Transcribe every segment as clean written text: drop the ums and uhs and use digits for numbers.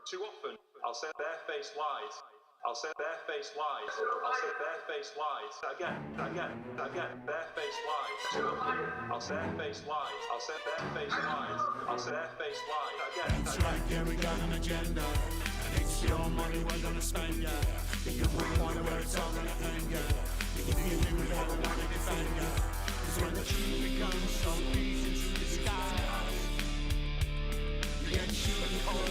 Too often, I'll say barefaced lies. I'll say barefaced lies. I'll say barefaced lies. Again, barefaced lies. Too often, I'll say barefaced lies. I'll say barefaced lies. I'll say barefaced lies. Again. That's right, yeah, we got an agenda. And it's your money we're gonna spend, yeah. The you want to where it's all gonna end, yeah. The you will never want to defend, yeah. Cause when the truth becomes so easy to disguise, you get shooting cold,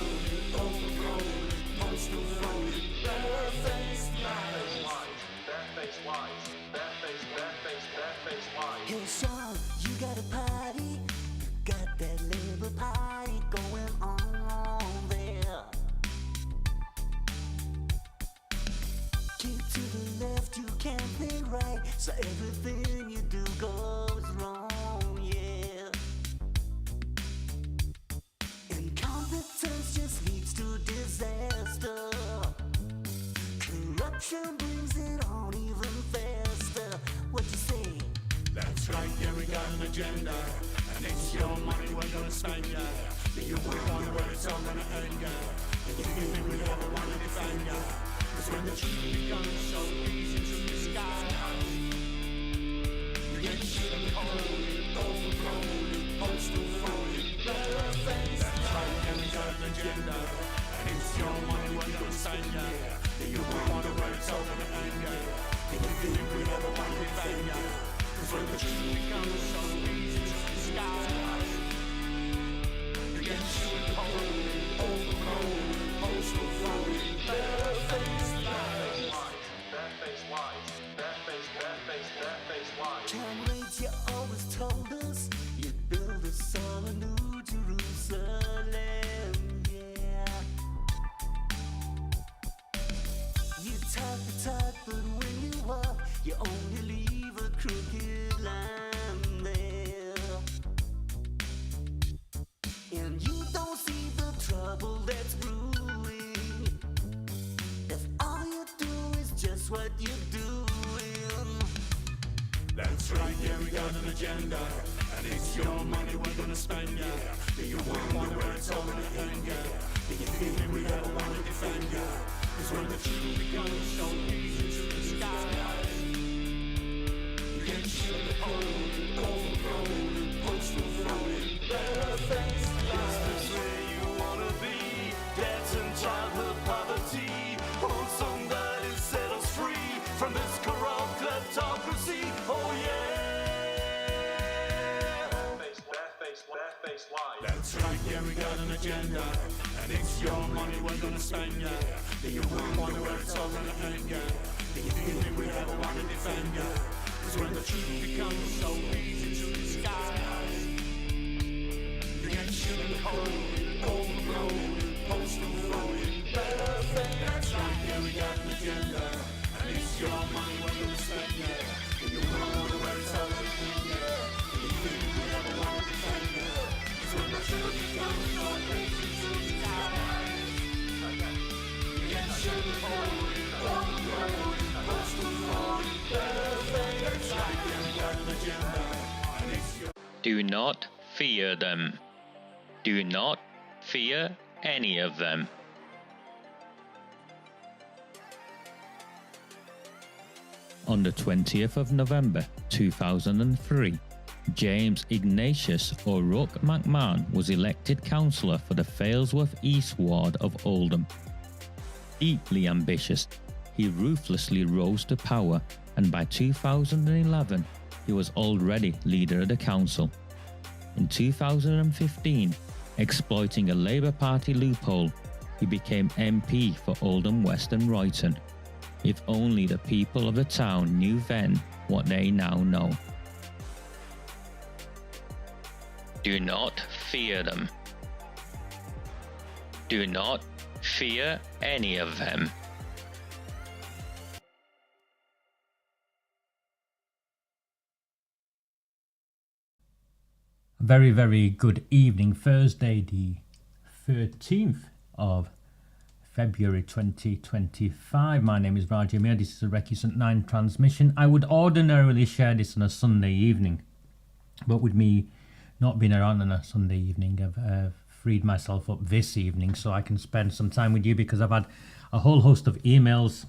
overgrown, postal phone, barefaced lies. Barefaced lies. Barefaced lies. Hey Sean, you got a party, got that Labour party going on there. Keep to the left, you can't think right, so everything you do goes wrong, yeah. Incompetence just leads to disaster. Corruption brings it on even faster. What you say? That's right, yeah, we got an agenda. And it's your money we're gonna spend, yeah. The you will wonder where it's all gonna end, yeah. And you think we ever want to defend, yeah. Cause when the truth becomes so easy to disguise, you get shit and cold, overgrown, postal phone, barefaced. That's right, yeah, we got an agenda. And it's your money we're gonna spend, yeah. The you will wonder where it's all gonna end, yeah. And you think we ever want to defend, yeah. Cause when the truth becomes so easy to disguise, you get shit and cold, overgrown, postal phone, barefaced lies. Barefaced lies. Barefaced lies. Comrades, you always told us you'd build us all a new Jerusalem, yeah. You talk the talk, but when you walk, you only leave a crooked line there. And you don't see the trouble that's brewing if all you do is just what you're doing. That's right, yeah, we got an agenda. And it's your money we're gonna spend, yeah. Do you wonder where it's all gonna end, yeah. Do you think we ever want to defend, yeah. Cause when the truth becomes so easy to disguise, you get shit and cold, overgrown, postal phone, barefaced lies. Is this where you wanna be? Debts and childhood poverty. Won't somebody set us free from this corrupt kleptocracy? Oh yeah. Barefaced lies. That's right, yeah, we got an agenda. And it's your money we're gonna spend, yeah. Do you wonder where it's all gonna end, yeah. Do you think we ever want to defend, yeah. Cause when the truth becomes so easy to disguise, you get shit and cold, overgrown, postal phone, barefaced. That's right, yeah, we got an agenda. And it's your money we're gonna spend, yeah. Do you wonder where it's all gonna end, yeah. Do you think we ever want to defend, yeah. Cause when the truth becomes so easy to disguise, you get shit and cold, overgrown, postal phone, barefaced. That's right, yeah, we got an agenda. And it's your Do not fear them. Do not fear any of them. On the 20th of November 2003, James Ignatius O'Rourke McMahon was elected councillor for the Failsworth East Ward of Oldham. Deeply ambitious, he ruthlessly rose to power, and by 2011 he was already leader of the council. In 2015, exploiting a Labour Party loophole, he became MP for Oldham West and Royton. If only the people of the town knew then what they now know. Do not fear them. Do not fear any of them. Very, very good evening. Thursday, the 13th of February 2025. My name is Raja Mir. This is a Recusant 9 transmission. I would ordinarily share this on a Sunday evening, but with me not being around on a Sunday evening, I've freed myself up this evening so I can spend some time with you, because I've had a whole host of emails,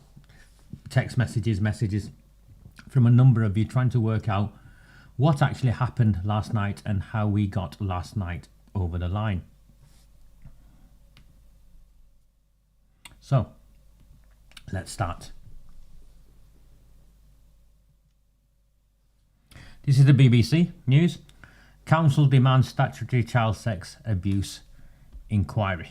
text messages from a number of you trying to work out what actually happened last night and how we got last night over the line. So, let's start. This is the BBC News. Council demands statutory child sex abuse inquiry.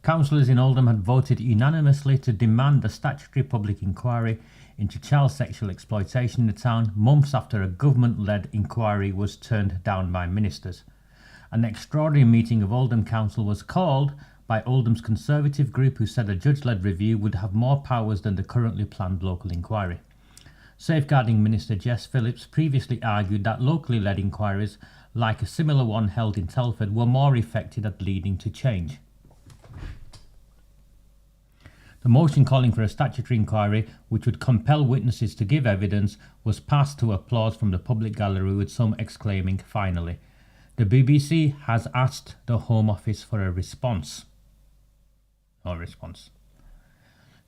Councillors in Oldham had voted unanimously to demand a statutory public inquiry into child sexual exploitation in the town, months after a government-led inquiry was turned down by ministers. An extraordinary meeting of Oldham Council was called by Oldham's Conservative group, who said a judge-led review would have more powers than the currently planned local inquiry. Safeguarding Minister Jess Phillips previously argued that locally led inquiries, like a similar one held in Telford, were more effective at leading to change. The motion calling for a statutory inquiry, which would compel witnesses to give evidence, was passed to applause from the public gallery, with some exclaiming, "Finally." The BBC has asked the Home Office for a response. No response.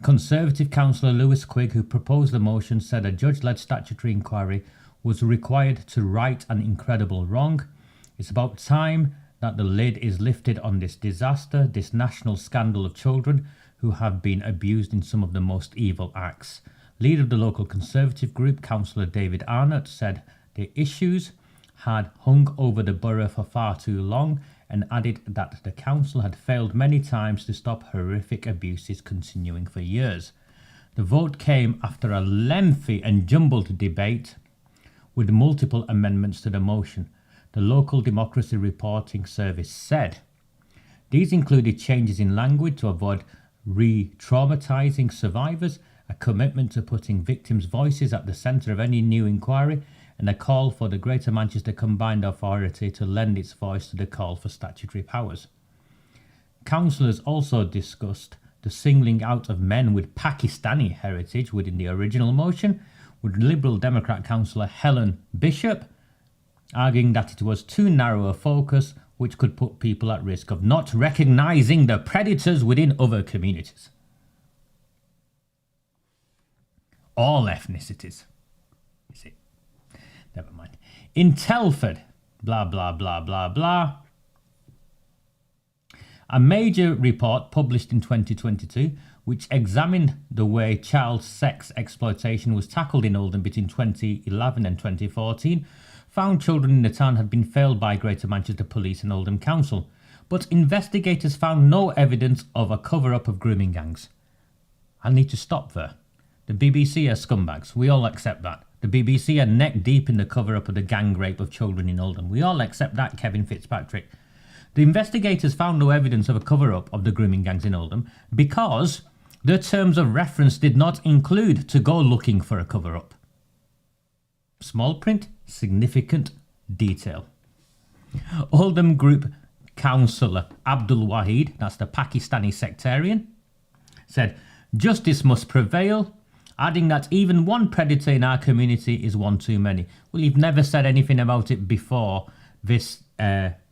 Conservative councillor Lewis Quigg, who proposed the motion, said a judge-led statutory inquiry was required to right an incredible wrong. It's about time that the lid is lifted on this disaster, this national scandal of children who have been abused in some of the most evil acts. Leader of the local Conservative group, Councillor David Arnott, said the issues had hung over the borough for far too long, and added that the council had failed many times to stop horrific abuses continuing for years. The vote came after a lengthy and jumbled debate with multiple amendments to the motion, the local Democracy Reporting Service said. These included changes in language to avoid re-traumatising survivors, a commitment to putting victims' voices at the centre of any new inquiry, and a call for the Greater Manchester Combined Authority to lend its voice to the call for statutory powers. Councillors also discussed the singling out of men with Pakistani heritage within the original motion, with Liberal Democrat councillor Helen Bishop arguing that it was too narrow a focus, which could put people at risk of not recognising the predators within other communities. All ethnicities, you see. Never mind. In Telford, blah, blah, blah, blah, blah. A major report published in 2022, which examined the way child sex exploitation was tackled in Oldham between 2011 and 2014, found children in the town had been failed by Greater Manchester Police and Oldham Council, but investigators found no evidence of a cover-up of grooming gangs. I'll need to stop there. The BBC are scumbags. We all accept that. The BBC are neck deep in the cover-up of the gang rape of children in Oldham. We all accept that, Kevin Fitzpatrick. The investigators found no evidence of a cover-up of the grooming gangs in Oldham because their terms of reference did not include to go looking for a cover-up. Small print, significant detail. Oldham Group councillor Abdul Wahid, that's the Pakistani sectarian, said, "Justice must prevail," adding that even one predator in our community is one too many. Well, you've never said anything about it before this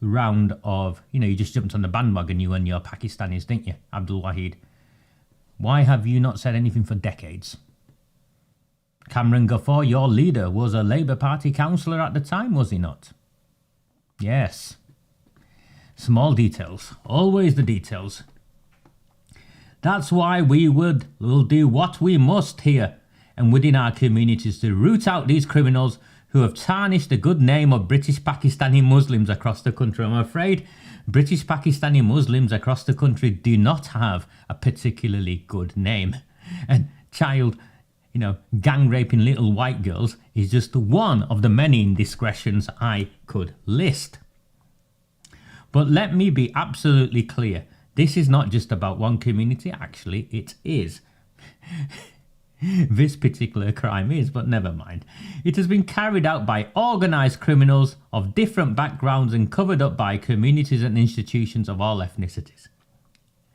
round of, you just jumped on the bandwagon, you and your Pakistanis, didn't you, Abdul Wahid? Why have you not said anything for decades? Cameron Ghaffar, your leader, was a Labour Party councillor at the time, was he not? Yes. Small details. Always the details. That's why we will do what we must here and within our communities to root out these criminals who have tarnished the good name of British Pakistani Muslims across the country. I'm afraid British Pakistani Muslims across the country do not have a particularly good name. And child, gang raping little white girls is just one of the many indiscretions I could list. But let me be absolutely clear. This is not just about one community. Actually, it is. This particular crime is, but never mind. It has been carried out by organised criminals of different backgrounds and covered up by communities and institutions of all ethnicities.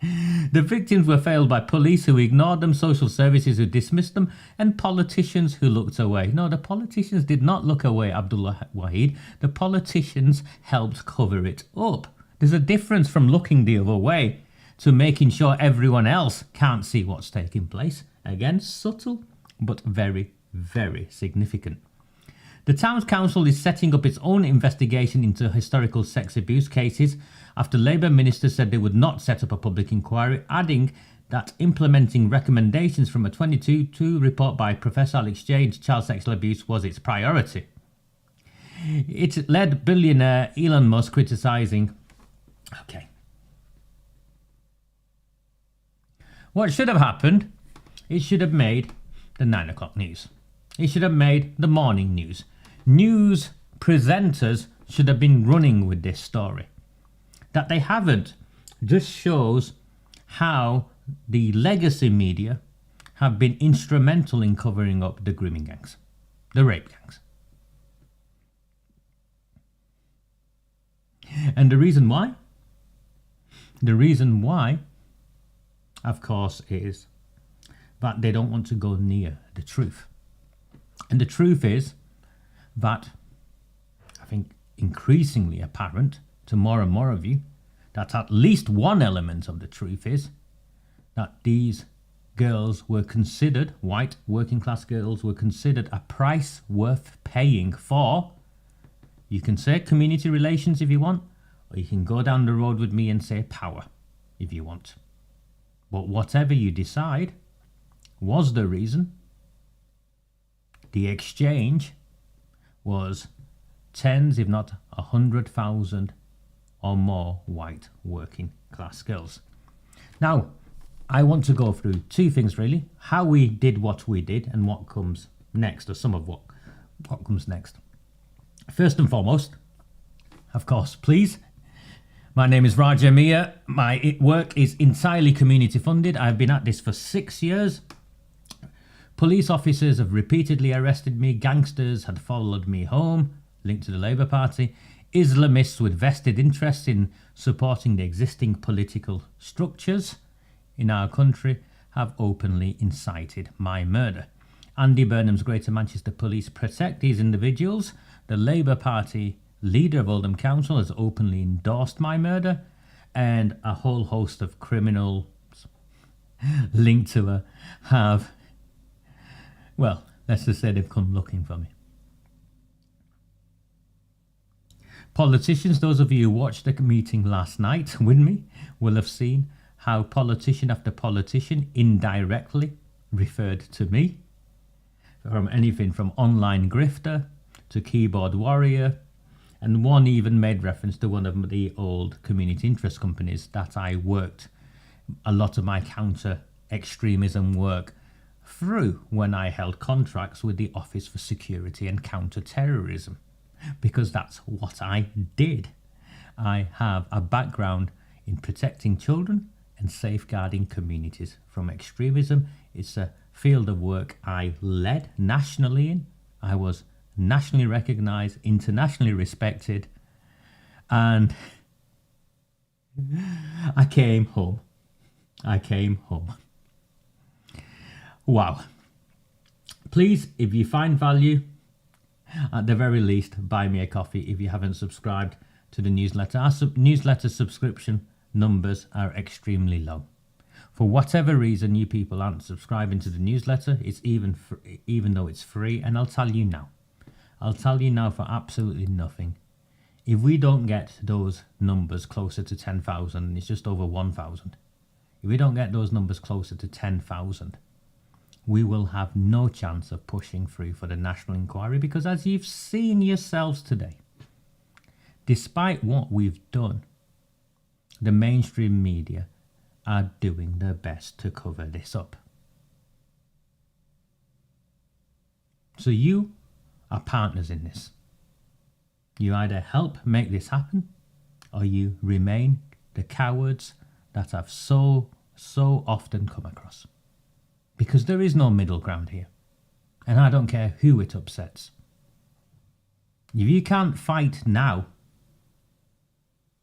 The victims were failed by police who ignored them, social services who dismissed them, and politicians who looked away. No, the politicians did not look away, Abdullah Wahid. The politicians helped cover it up. There's a difference from looking the other way to making sure everyone else can't see what's taking place. Again, subtle, but very, very significant. The Town Council is setting up its own investigation into historical sex abuse cases after Labour ministers said they would not set up a public inquiry, adding that implementing recommendations from a 2022 report by Professor Alex Jay into child sexual abuse was its priority. It led billionaire Elon Musk criticising... Okay. What should have happened? It should have made the 9 o'clock news. It should have made the morning news. News presenters should have been running with this story. That they haven't just shows how the legacy media have been instrumental in covering up the grooming gangs, the rape gangs. And the reason why? The reason why, of course, is that they don't want to go near the truth. And the truth is that, I think increasingly apparent to more and more of you, that at least one element of the truth is that these girls were considered, white working class girls were considered a price worth paying for. You can say community relations if you want, or you can go down the road with me and say power if you want. But whatever you decide was the reason, the exchange was tens, if not 100,000 or more white working class girls. Now, I want to go through two things really, how we did what we did and what comes next, or some of what comes next. First and foremost, of course, please, my name is Raja Mia. My work is entirely community funded. I've been at this for 6 years. Police officers have repeatedly arrested me. Gangsters had followed me home, linked to the Labour Party. Islamists with vested interests in supporting the existing political structures in our country have openly incited my murder. Andy Burnham's Greater Manchester Police protect these individuals. The Labour Party leader of Oldham Council has openly endorsed my murder, and a whole host of criminals linked to her have, well, let's just say they've come looking for me. Politicians, those of you who watched the meeting last night with me, will have seen how politician after politician indirectly referred to me. From anything from online grifter to keyboard warrior, and one even made reference to one of the old community interest companies that I worked a lot of my counter-extremism work through when I held contracts with the Office for Security and Counter-Terrorism, because that's what I did. I have a background in protecting children and safeguarding communities from extremism. It's a field of work I led nationally in. I was nationally recognised, internationally respected, and I came home. Wow. Please, if you find value, at the very least, buy me a coffee if you haven't subscribed to the newsletter. Our newsletter subscription numbers are extremely low. For whatever reason, you people aren't subscribing to the newsletter. It's even though it's free, and I'll tell you now for absolutely nothing. If we don't get those numbers closer to 10,000, it's just over 1,000. If we don't get those numbers closer to 10,000, we will have no chance of pushing through for the national inquiry, because as you've seen yourselves today, despite what we've done, the mainstream media are doing their best to cover this up. So you are partners in this. You either help make this happen, or you remain the cowards that I've so often come across. Because there is no middle ground here. And I don't care who it upsets. If you can't fight now,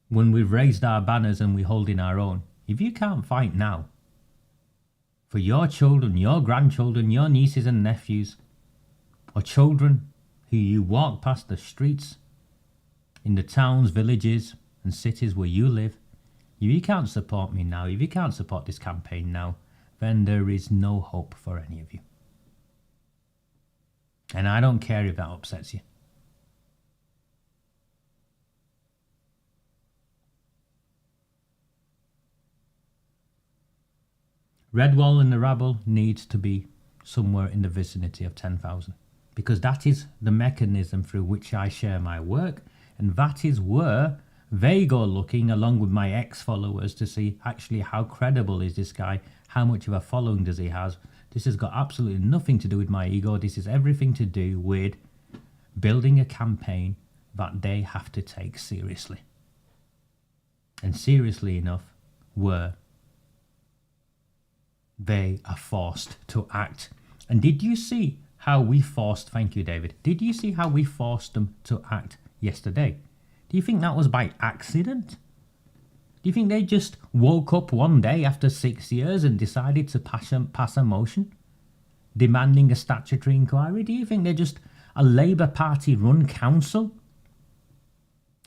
when we've raised our banners and we're holding our own, if you can't fight now for your children, your grandchildren, your nieces and nephews, or children who you walk past the streets in the towns, villages and cities where you live, if you can't support me now, if you can't support this campaign now, then there is no hope for any of you. And I don't care if that upsets you. Redwall and the rabble needs to be somewhere in the vicinity of 10,000, because that is the mechanism through which I share my work, and that is where they go looking along with my ex-followers to see actually how credible is this guy, how much of a following does he have. This has got absolutely nothing to do with my ego. This is everything to do with building a campaign that they have to take seriously. And seriously enough, where they are forced to act. And did you see how we forced, thank you David, did you see how we forced them to act yesterday? Do you think that was by accident? Do you think they just woke up one day after 6 years and decided to pass a motion demanding a statutory inquiry? Do you think they're just a Labour Party run council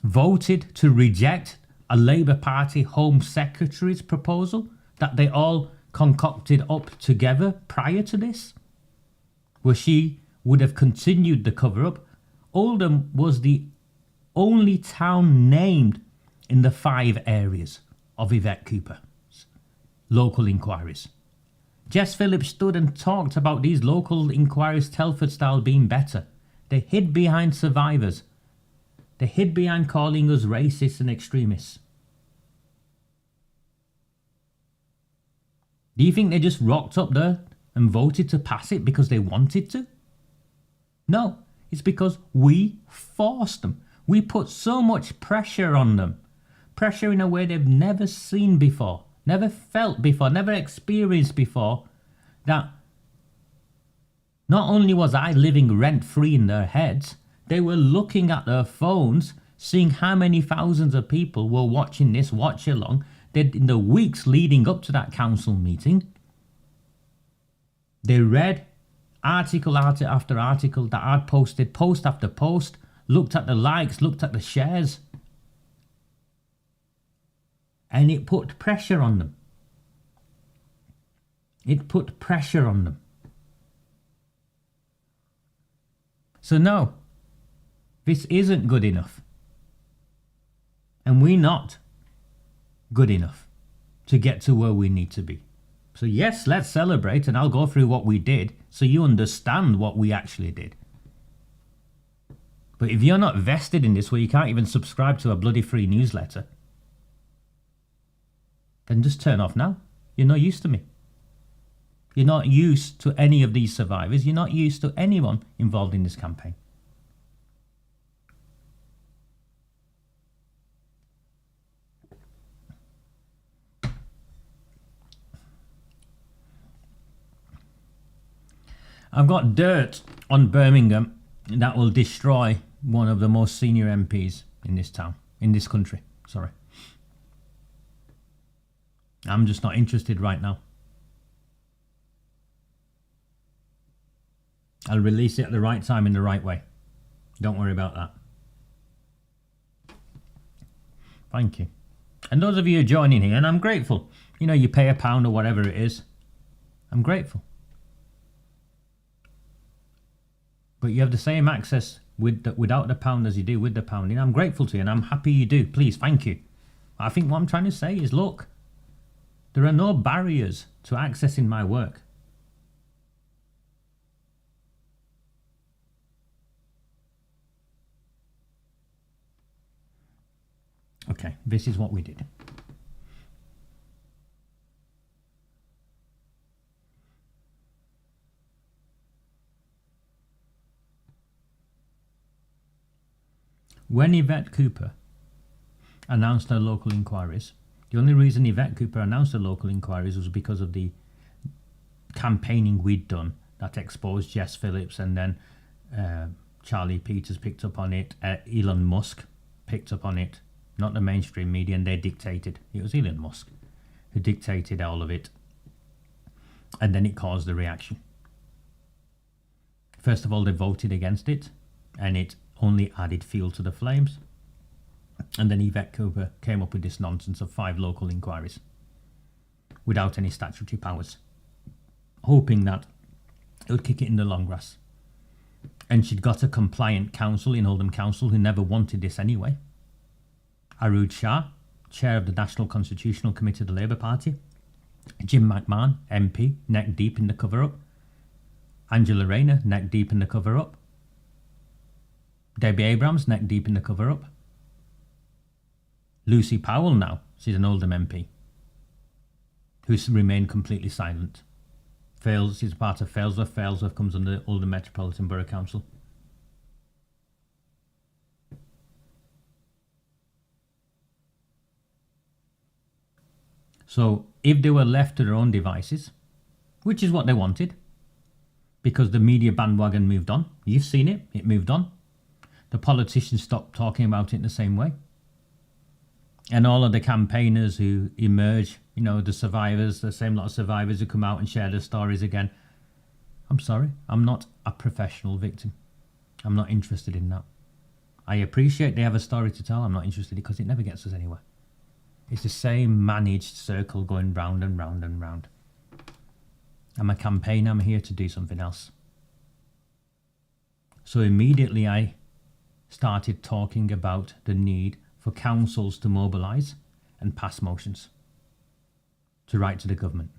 voted to reject a Labour Party Home Secretary's proposal that they all concocted up together prior to this, where she would have continued the cover-up? Oldham was the only town named in the 5 areas of Yvette Cooper's local inquiries. Jess Phillips stood and talked about these local inquiries, Telford style, being better. They hid behind survivors. They hid behind calling us racists and extremists. Do you think they just rocked up there and voted to pass it because they wanted to? No, it's because we forced them. We put so much pressure on them. Pressure in a way they've never seen before, never felt before, never experienced before, that not only was I living rent-free in their heads, they were looking at their phones, seeing how many thousands of people were watching this watch-along. In the weeks leading up to that council meeting, they read article after article that I'd posted, post after post, looked at the likes, looked at the shares, and it put pressure on them. It put pressure on them. So no, this isn't good enough. And we're not good enough to get to where we need to be. So yes, let's celebrate, and I'll go through what we did so you understand what we actually did. But if you're not vested in this, where you can't even subscribe to a bloody free newsletter, then just turn off now. You're not used to me. You're not used to any of these survivors. You're not used to anyone involved in this campaign. I've got dirt on Birmingham that will destroy one of the most senior MPs in this town, in this country, sorry. I'm just not interested right now. I'll release it at the right time in the right way. Don't worry about that. Thank you. And those of you who are joining here, and I'm grateful. You know, you pay £1 or whatever it is. I'm grateful. But you have the same access without the pound as you do with the pound. And I'm grateful to you, and I'm happy you do. Please, thank you. I think what I'm trying to say is, look, there are no barriers to accessing my work. Okay, this is what we did. When Yvette Cooper announced her local inquiries, the only reason Yvette Cooper announced her local inquiries was because of the campaigning we'd done that exposed Jess Phillips, and then Charlie Peters picked up on it, Elon Musk picked up on it, not the mainstream media, and they dictated. It was Elon Musk. who dictated all of it. And then it caused the reaction. First of all, they voted against it, and it only added fuel to the flames. And then Yvette Cooper came up with this nonsense of 5 local inquiries without any statutory powers, hoping that it would kick it in the long grass. And she'd got a compliant council in Oldham Council who never wanted this anyway. Arud Shah, chair of the National Constitutional Committee of the Labour Party. Jim McMahon, MP, neck deep in the cover-up. Angela Rayner, neck deep in the cover-up. Debbie Abrams, neck deep in the cover-up. Lucy Powell now, she's an Oldham MP, who's remained completely silent. She's part of Failsworth. Failsworth comes under Oldham Metropolitan Borough Council. So if they were left to their own devices, which is what they wanted, because the media bandwagon moved on, you've seen it, it moved on. The politicians stopped talking about it in the same way. And all of the campaigners who emerge, you know, the survivors, the same lot of survivors who come out and share their stories again. I'm sorry, I'm not a professional victim. I'm not interested in that. I appreciate they have a story to tell. I'm not interested because it never gets us anywhere. It's the same managed circle going round and round and round. I'm a campaigner, I'm here to do something else. So immediately I started talking about the need for councils to mobilise and pass motions to write to the government.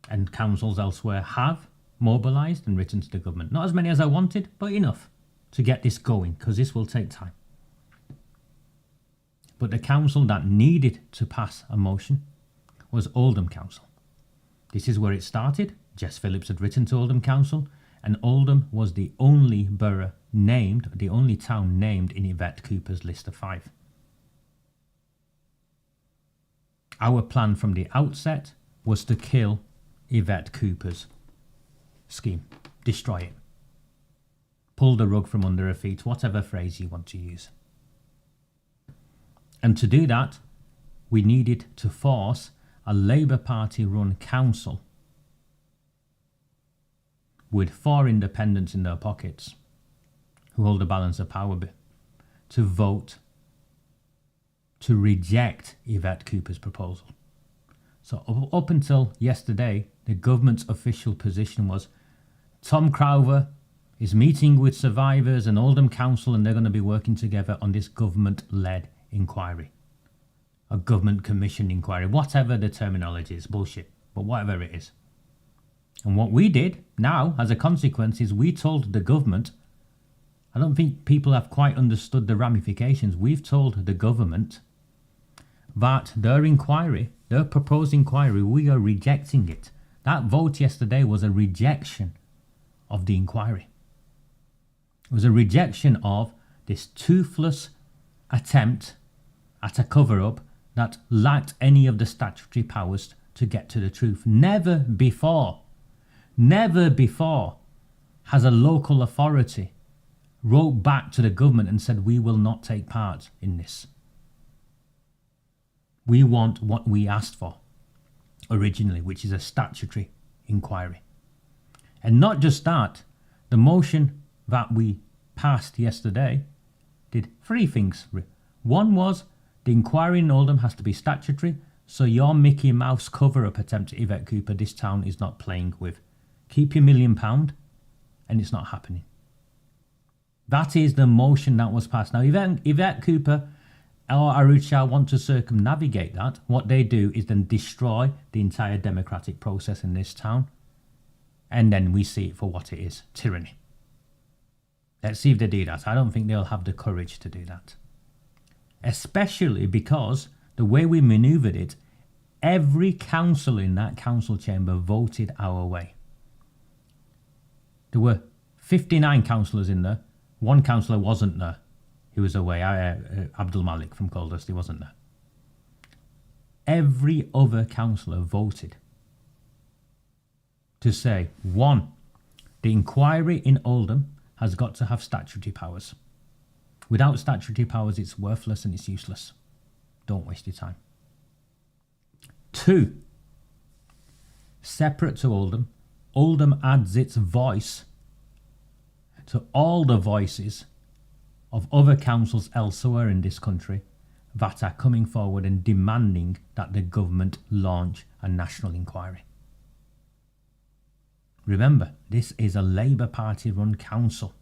And councils elsewhere have mobilised and written to the government. Not as many as I wanted, but enough to get this going, because this will take time. But the council that needed to pass a motion was Oldham Council. This is where it started. Jess Phillips had written to Oldham Council, and Oldham was the only borough named, the only town named in Yvette Cooper's list of 5. Our plan from the outset was to kill Yvette Cooper's scheme, destroy it, pull the rug from under her feet, whatever phrase you want to use. And to do that, we needed to force a Labour Party run council with 4 independents in their pockets who hold the balance of power to vote to reject Yvette Cooper's proposal. So up until yesterday, the government's official position was Tom Crowther is meeting with survivors and Oldham Council, and they're going to be working together on this government-led inquiry. A government commission inquiry, whatever the terminology is, bullshit, but whatever it is. And what we did now, as a consequence, is we told the government, I don't think people have quite understood the ramifications. We've told the government that their inquiry, their proposed inquiry, we are rejecting it. That vote yesterday was a rejection of the inquiry. It was a rejection of this toothless attempt at a cover-up that lacked any of the statutory powers to get to the truth. Never before has a local authority wrote back to the government and said, we will not take part in this. We want what we asked for originally, which is a statutory inquiry. And not just that, the motion that we passed yesterday did 3 things. One was the inquiry in Oldham has to be statutory, so your Mickey Mouse cover-up attempt at Yvette Cooper, this town is not playing with. Keep your £1 million, and it's not happening. That is the motion that was passed. Now, Yvette Cooper or Arud Shah want to circumnavigate that. What they do is then destroy the entire democratic process in this town, and then we see it for what it is, tyranny. Let's see if they do that. I don't think they'll have the courage to do that. Especially because the way we manoeuvred it, every councillor in that council chamber voted our way. There were 59 councillors in there. 1 councillor wasn't there. He was away. Abdul Malik from Coldust, he wasn't there. Every other councillor voted to say, 1, the inquiry in Oldham has got to have statutory powers. Without statutory powers, it's worthless and it's useless. Don't waste your time. 2. Separate to Oldham, Oldham adds its voice to all the voices of other councils elsewhere in this country that are coming forward and demanding that the government launch a national inquiry. Remember, this is a Labour Party run council,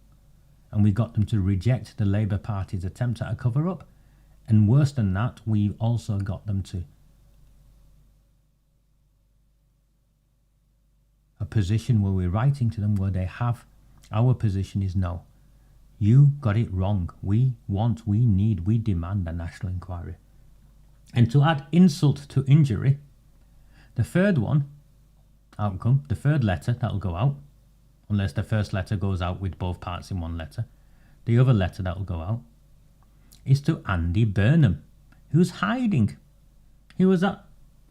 and we got them to reject the Labour Party's attempt at a cover-up, and worse than that, we also got them to a position where we're writing to them where they have, our position is no. You got it wrong. We demand a national inquiry. And to add insult to injury, the third outcome, the third letter that'll go out, unless the first letter goes out with both parts in one letter, the other letter that'll go out is to Andy Burnham, who's hiding. He was at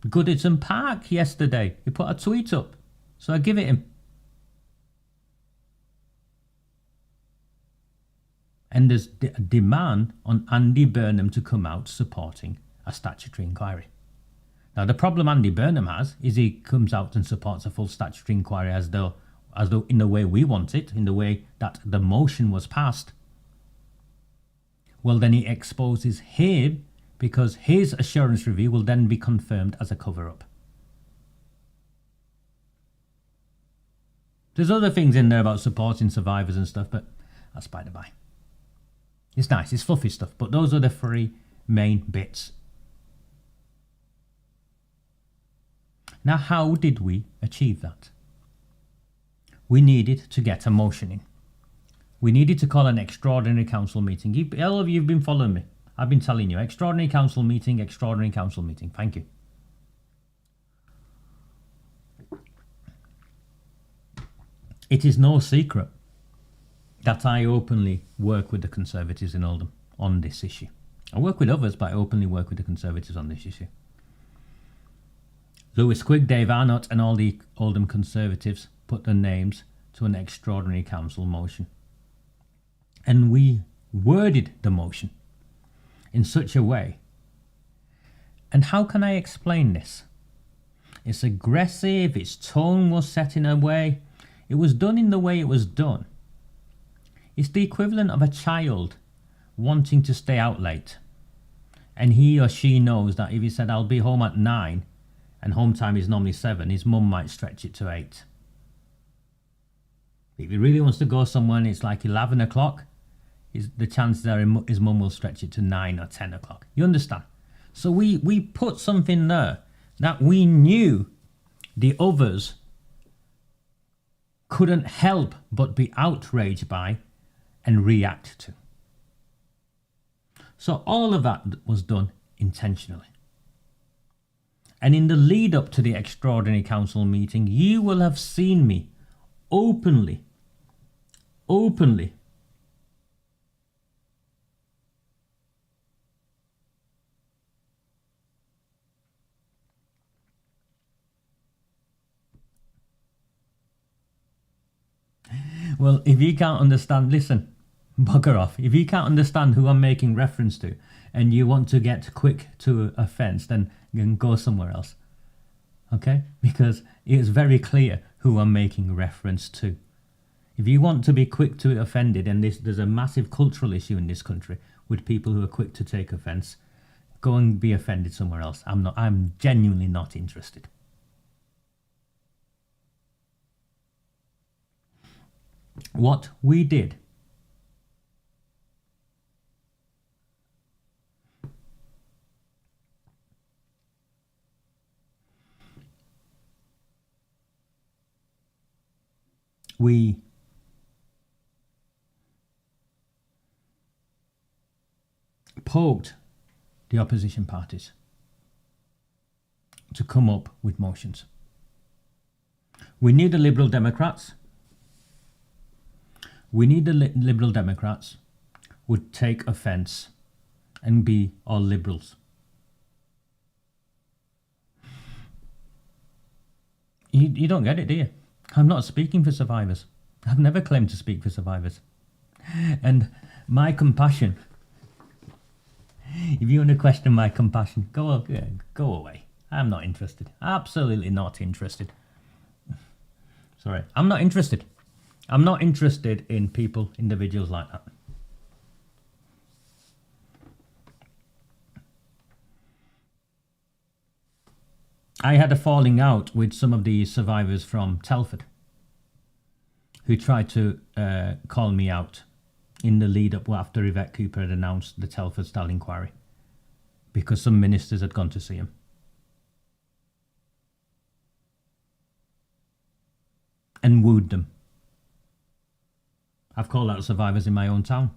Goodison Park yesterday. He put a tweet up, so I give it him. And there's a demand on Andy Burnham to come out supporting a statutory inquiry. Now, the problem Andy Burnham has is he comes out and supports a full statutory inquiry as though in the way we want it, in the way that the motion was passed. Well, then he exposes him because his assurance review will then be confirmed as a cover-up. There's other things in there about supporting survivors and stuff, but that's by the by. It's nice, it's fluffy stuff, but those are the 3 main bits. Now, how did we achieve that? We needed to get a motion in. We needed to call an extraordinary council meeting. All of you have been following me. I've been telling you, extraordinary council meeting. Thank you. It is no secret that I openly work with the Conservatives in Oldham on this issue. I work with others, but I openly work with the Conservatives on this issue. Lewis Quigg, Dave Arnott and all the Oldham Conservatives put their names to an extraordinary council motion. And we worded the motion in such a way. And how can I explain this? It's aggressive, its tone was set in a way. It was done in the way it was done. It's the equivalent of a child wanting to stay out late. And he or she knows that if he said, I'll be home at 9, and home time is normally 7, his mum might stretch it to 8. If he really wants to go somewhere and it's like 11 o'clock, the chances are his mum will stretch it to 9 or 10 o'clock. You understand? So we put something there that we knew the others couldn't help but be outraged by and react to. So all of that was done intentionally. And in the lead up to the extraordinary council meeting, you will have seen me openly well, if you can't understand, listen, bugger off. If you can't understand who I'm making reference to and you want to get quick to offence, then you can go somewhere else. Okay? Because it's very clear who I'm making reference to. If you want to be quick to offended, and there's a massive cultural issue in this country with people who are quick to take offence, go and be offended somewhere else. I'm genuinely not interested. What we did we poked the opposition parties to come up with motions. We knew the Liberal Democrats would take offence and be all Liberals. You don't get it, do you? I'm not speaking for survivors. I've never claimed to speak for survivors. And my compassion, if you want to question my compassion, go away. I'm not interested. Absolutely not interested. Sorry, I'm not interested. I'm not interested in people, individuals like that. I had a falling out with some of the survivors from Telford who tried to call me out in the lead up after Yvette Cooper had announced the Telford style inquiry, because some ministers had gone to see him. And wooed them. I've called out survivors in my own town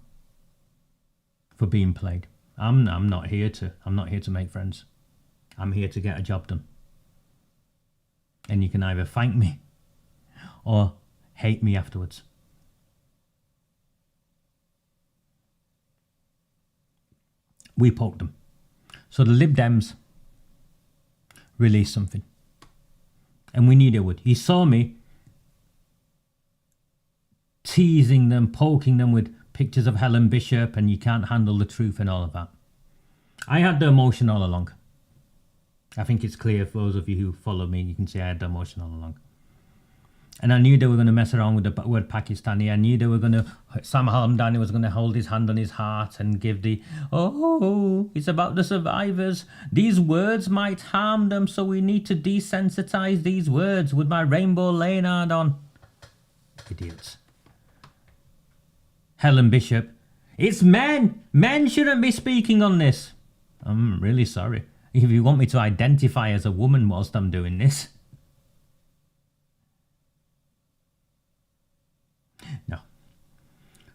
for being played. I'm not here to make friends. I'm here to get a job done. And you can either thank me or hate me afterwards. We poked them. So the Lib Dems released something. And we knew they would. He saw me teasing them, poking them with pictures of Helen Bishop and you can't handle the truth and all of that. I had the emotion all along. I think it's clear for those of you who follow me, you can see I had the emotion all along. And I knew they were going to mess around with the word Pakistani. I knew they were going to, Sam Hamdani was going to hold his hand on his heart and give the, oh, it's about the survivors. These words might harm them, so we need to desensitize these words with my Rainbow Leonard on. Idiots. Helen Bishop, it's men. Men shouldn't be speaking on this. I'm really sorry. If you want me to identify as a woman whilst I'm doing this. No.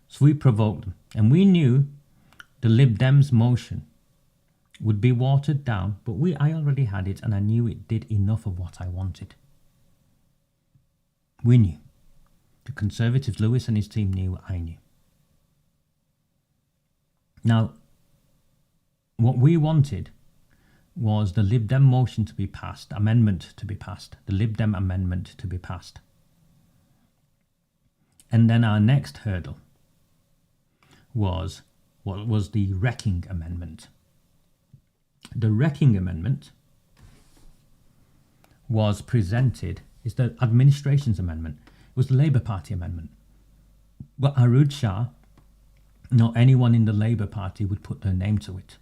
So we provoked them. And we knew the Lib Dems motion would be watered down. But I already had it and I knew it did enough of what I wanted. We knew. The Conservatives, Lewis and his team knew, I knew. Now, what we wanted was the Lib Dem motion to be passed, amendment to be passed, the Lib Dem amendment to be passed. And then our next hurdle was what was the Wrecking Amendment. The Wrecking Amendment was presented, is the Administration's Amendment. It was the Labour Party amendment. But Arud Shah, not anyone in the Labour Party would put their name to it,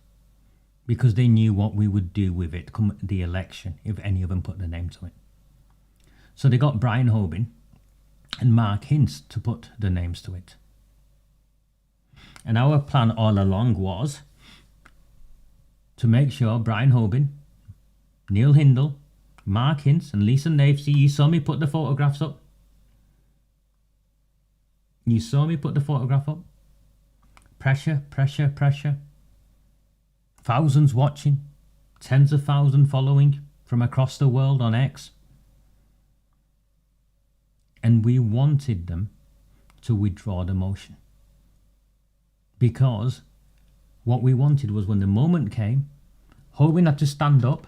because they knew what we would do with it come the election if any of them put their name to it. So they got Brian Hoban and Mark Hinz to put their names to it. And our plan all along was to make sure Brian Hoban, Neil Hindle, Mark Hinz and Lisa Navesey, you saw me put the photographs up. You saw me put the photograph up. Pressure, pressure, pressure. Thousands watching, tens of thousands following from across the world on X. And we wanted them to withdraw the motion. Because what we wanted was when the moment came, Hoban had to stand up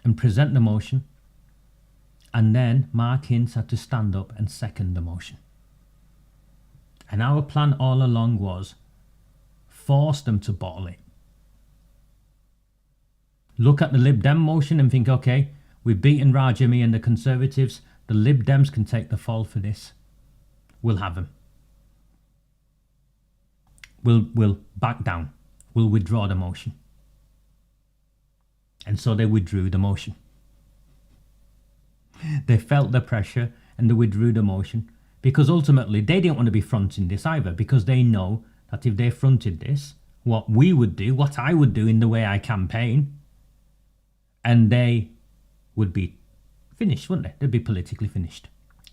and present the motion, and then Mark Hinz had to stand up and second the motion. And our plan all along was force them to bottle it. Look at the Lib Dem motion and think, okay, we've beaten Rajami and the Conservatives. The Lib Dems can take the fall for this. We'll have them. We'll back down. We'll withdraw the motion. And so they withdrew the motion. They felt the pressure and they withdrew the motion, because ultimately they didn't want to be fronting this either, because they know that if they fronted this, what we would do, what I would do in the way I campaign, and they would be finished, wouldn't they? They'd be politically finished.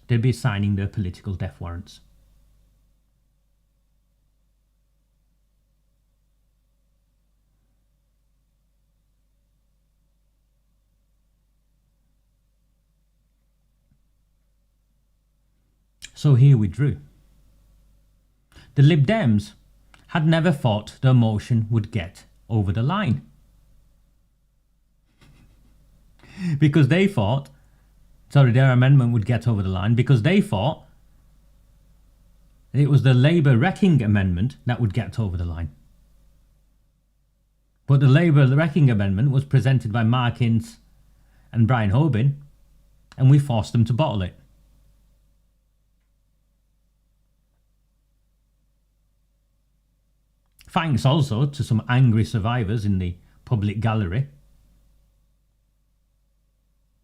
They'd be signing their political death warrants. So here we drew. The Lib Dems had never thought their motion would get over the line. Because they thought, their amendment would get over the line because they thought it was the Labour Wrecking Amendment that would get over the line. But the Labour wrecking amendment was presented by Mark Ince and Brian Hoban, and we forced them to bottle it. Thanks also to some angry survivors in the public gallery,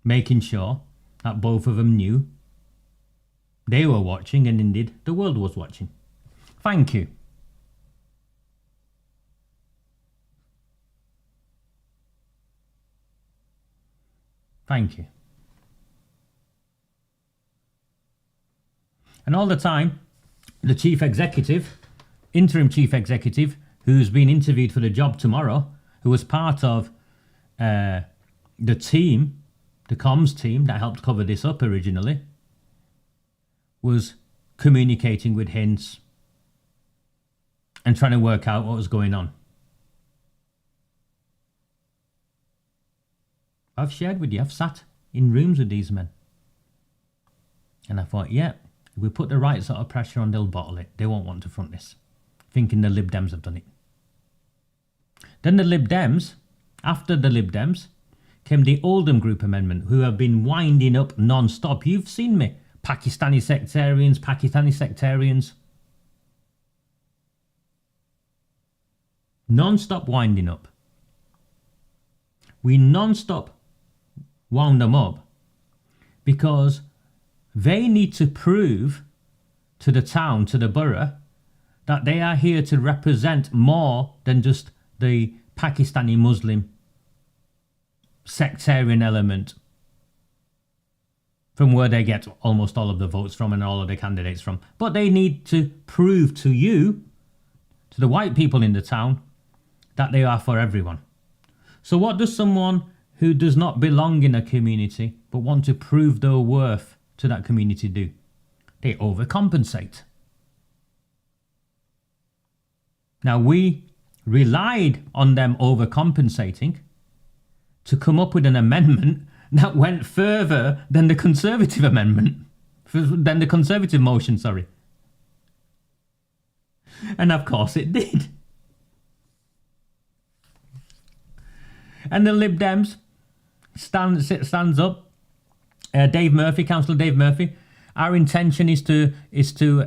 making sure that both of them knew they were watching, and indeed the world was watching. Thank you. Thank you. And all the time, the chief executive, interim chief executive, who's been interviewed for the job tomorrow, who was part of the team, the comms team that helped cover this up originally, was communicating with Hints and trying to work out what was going on. I've shared with you, I've sat in rooms with these men. And I thought, yeah, if we put the right sort of pressure on, they'll bottle it. They won't want to front this. Thinking the Lib Dems have done it. Then the Lib Dems, after the Lib Dems, came the Oldham Group Amendment, who have been winding up non-stop. You've seen me. Pakistani sectarians. Non-stop winding up. We non-stop wound them up because they need to prove to the town, to the borough, that they are here to represent more than just the Pakistani Muslim sectarian element from where they get almost all of the votes from and all of the candidates from. But they need to prove to you, to the white people in the town, that they are for everyone. So what does someone who does not belong in a community but want to prove their worth to that community do? They overcompensate. Now we relied on them overcompensating to come up with an amendment that went further than the Conservative amendment, than the Conservative motion, sorry. And of course it did. And the Lib Dems stands up. Dave Murphy, Councillor Dave Murphy. Our intention is to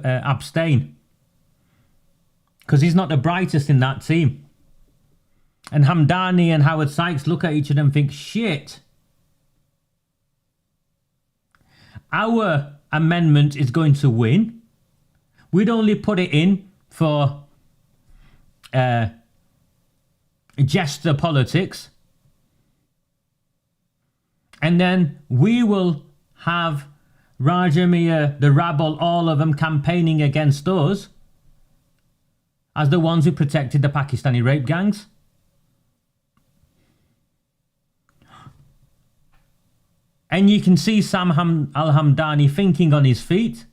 abstain because he's not the brightest in that team. And Hamdani and Howard Sykes look at each of them and think, shit. Our amendment is going to win. We'd only put it in for gesture politics. And then we will have Raja Miah, the rabble, all of them campaigning against us as the ones who protected the Pakistani rape gangs. And you can see Sam Al-Hamdani thinking on his feet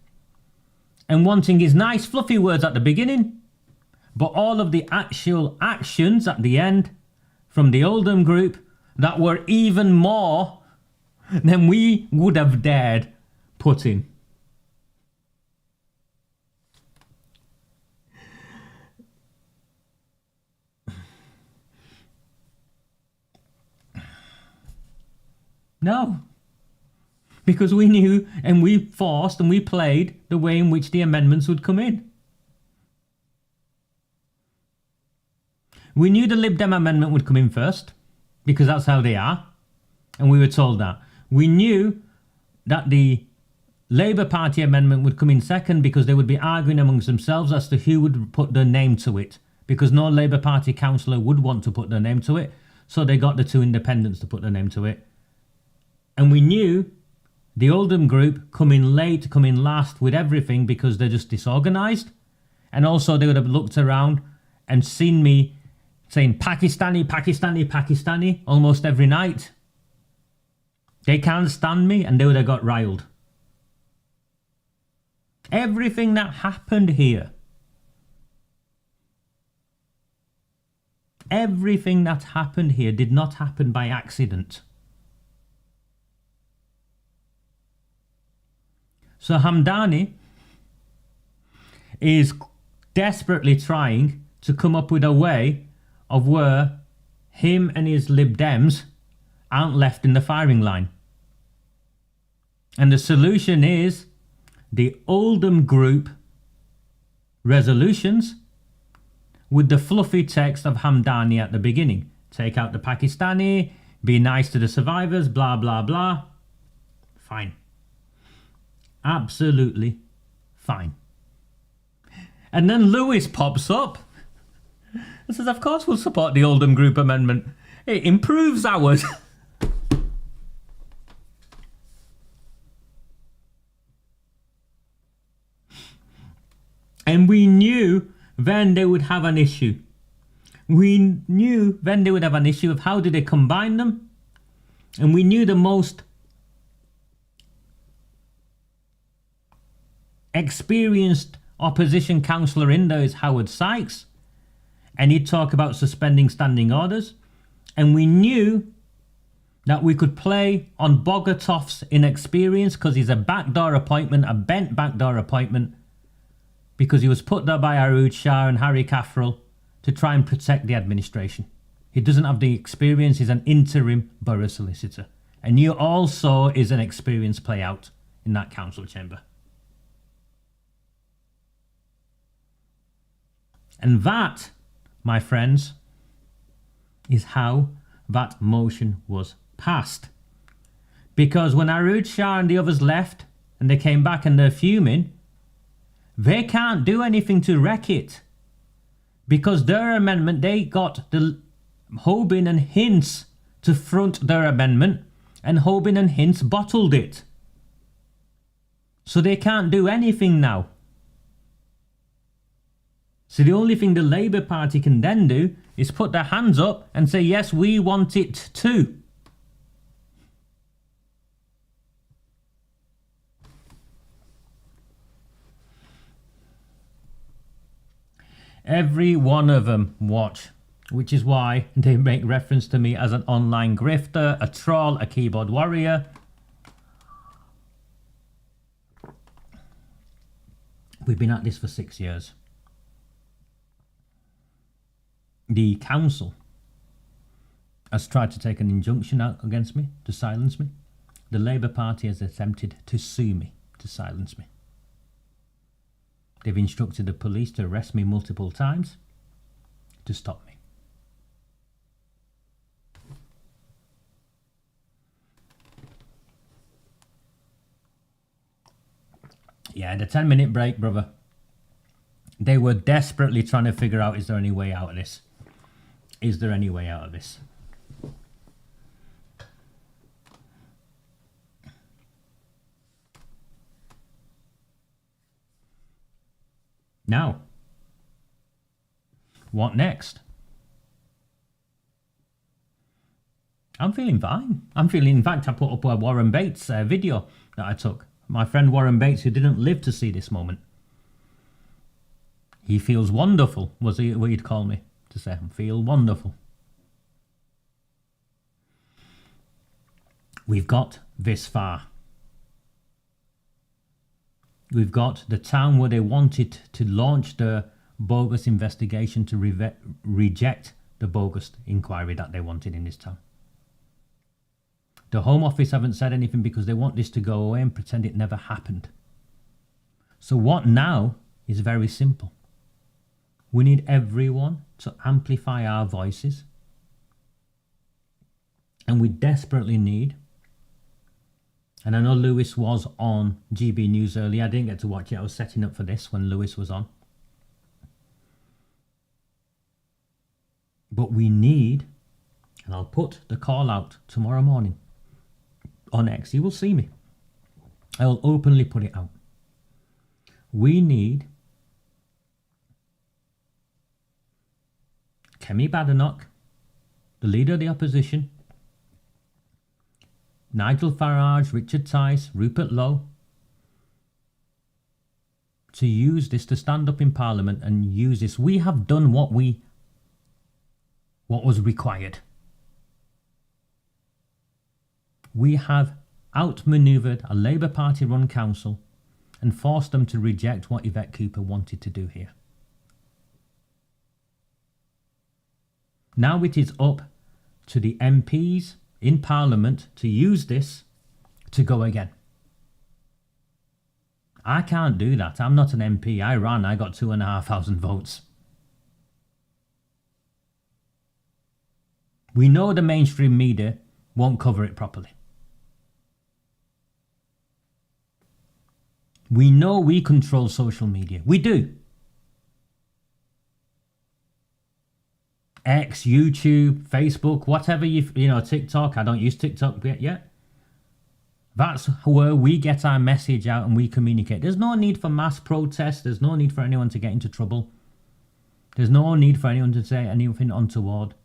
and wanting his nice fluffy words at the beginning, but all of the actual actions at the end from the Oldham group that were even more than we would have dared put in. No. Because we knew and we forced and we played the way in which the amendments would come in. We knew the Lib Dem amendment would come in first, because that's how they are, and we were told that. We knew that the Labour Party amendment would come in second because they would be arguing amongst themselves as to who would put their name to it, because no Labour Party councillor would want to put their name to it, so they got the two independents to put their name to it. And we knew the Oldham group coming late, coming last with everything because they're just disorganised. And also they would have looked around and seen me saying Pakistani, Pakistani, Pakistani almost every night. They can't stand me, and they would have got riled. Everything that happened here, everything that happened here did not happen by accident. So Hamdani is desperately trying to come up with a way of where him and his Lib Dems aren't left in the firing line. And the solution is the Oldham Group resolutions with the fluffy text of Hamdani at the beginning. Take out the Pakistani, be nice to the survivors, blah, blah, blah. Fine. Absolutely fine. And then Lewis pops up and says, of course we'll support the Oldham Group amendment. It improves ours. And we knew then they would have an issue. We knew then they would have an issue of how do they combine them. And we knew the most experienced opposition councillor in there is Howard Sykes. And he'd talk about suspending standing orders. And we knew that we could play on Bogotov's inexperience because he's a backdoor appointment, a bent backdoor appointment, because he was put there by Arood Shah and Harry Cafferel to try and protect the administration. He doesn't have the experience, he's an interim borough solicitor. And you also is an experience play out in that council chamber. And that, my friends, is how that motion was passed. Because when Arood Shah and the others left and they came back and they're fuming, they can't do anything to wreck it. Because their amendment, they got the Hoban and Hints to front their amendment, and Hoban and Hints bottled it. So they can't do anything now. So the only thing the Labour Party can then do is put their hands up and say, yes, we want it too. Every one of them watch, which is why they make reference to me as an online grifter, a troll, a keyboard warrior. We've been at this for 6 years. The council has tried to take an injunction out against me to silence me. The Labour Party has attempted to sue me to silence me. They've instructed the police to arrest me multiple times to stop me. Yeah, the 10-minute break, brother. They were desperately trying to figure out, is there any way out of this? Is there any way out of this? Now, what next? I'm feeling fine. In fact, I put up a Warren Bates video that I took. My friend Warren Bates, who didn't live to see this moment. He feels wonderful, was what he'd call me to say. I feel wonderful. We've got this far. We've got the town where they wanted to launch the bogus investigation to reject the bogus inquiry that they wanted in this town. The Home Office haven't said anything because they want this to go away and pretend it never happened. So what now is very simple. We need everyone to amplify our voices. And we desperately need, and I know Lewis was on GB News earlier. I didn't get to watch it. I was setting up for this when Lewis was on. But we need, and I'll put the call out tomorrow morning on X. You will see me. I will openly put it out. We need Kemi Badenoch, the leader of the opposition, Nigel Farage, Richard Tice, Rupert Lowe, to use this, to stand up in Parliament and use this. We have done what was required. We have outmaneuvered a Labour Party run council and forced them to reject what Yvette Cooper wanted to do here. Now it is up to the MPs in Parliament to use this to go again. I can't do that. I'm not an MP. I ran. I got 2,500 votes. We know the mainstream media won't cover it properly. We know we control social media. We do. X, YouTube, Facebook, whatever TikTok. I don't use TikTok yet. That's where we get our message out and we communicate. There's no need for mass protests. There's no need for anyone to get into trouble. There's no need for anyone to say anything untoward.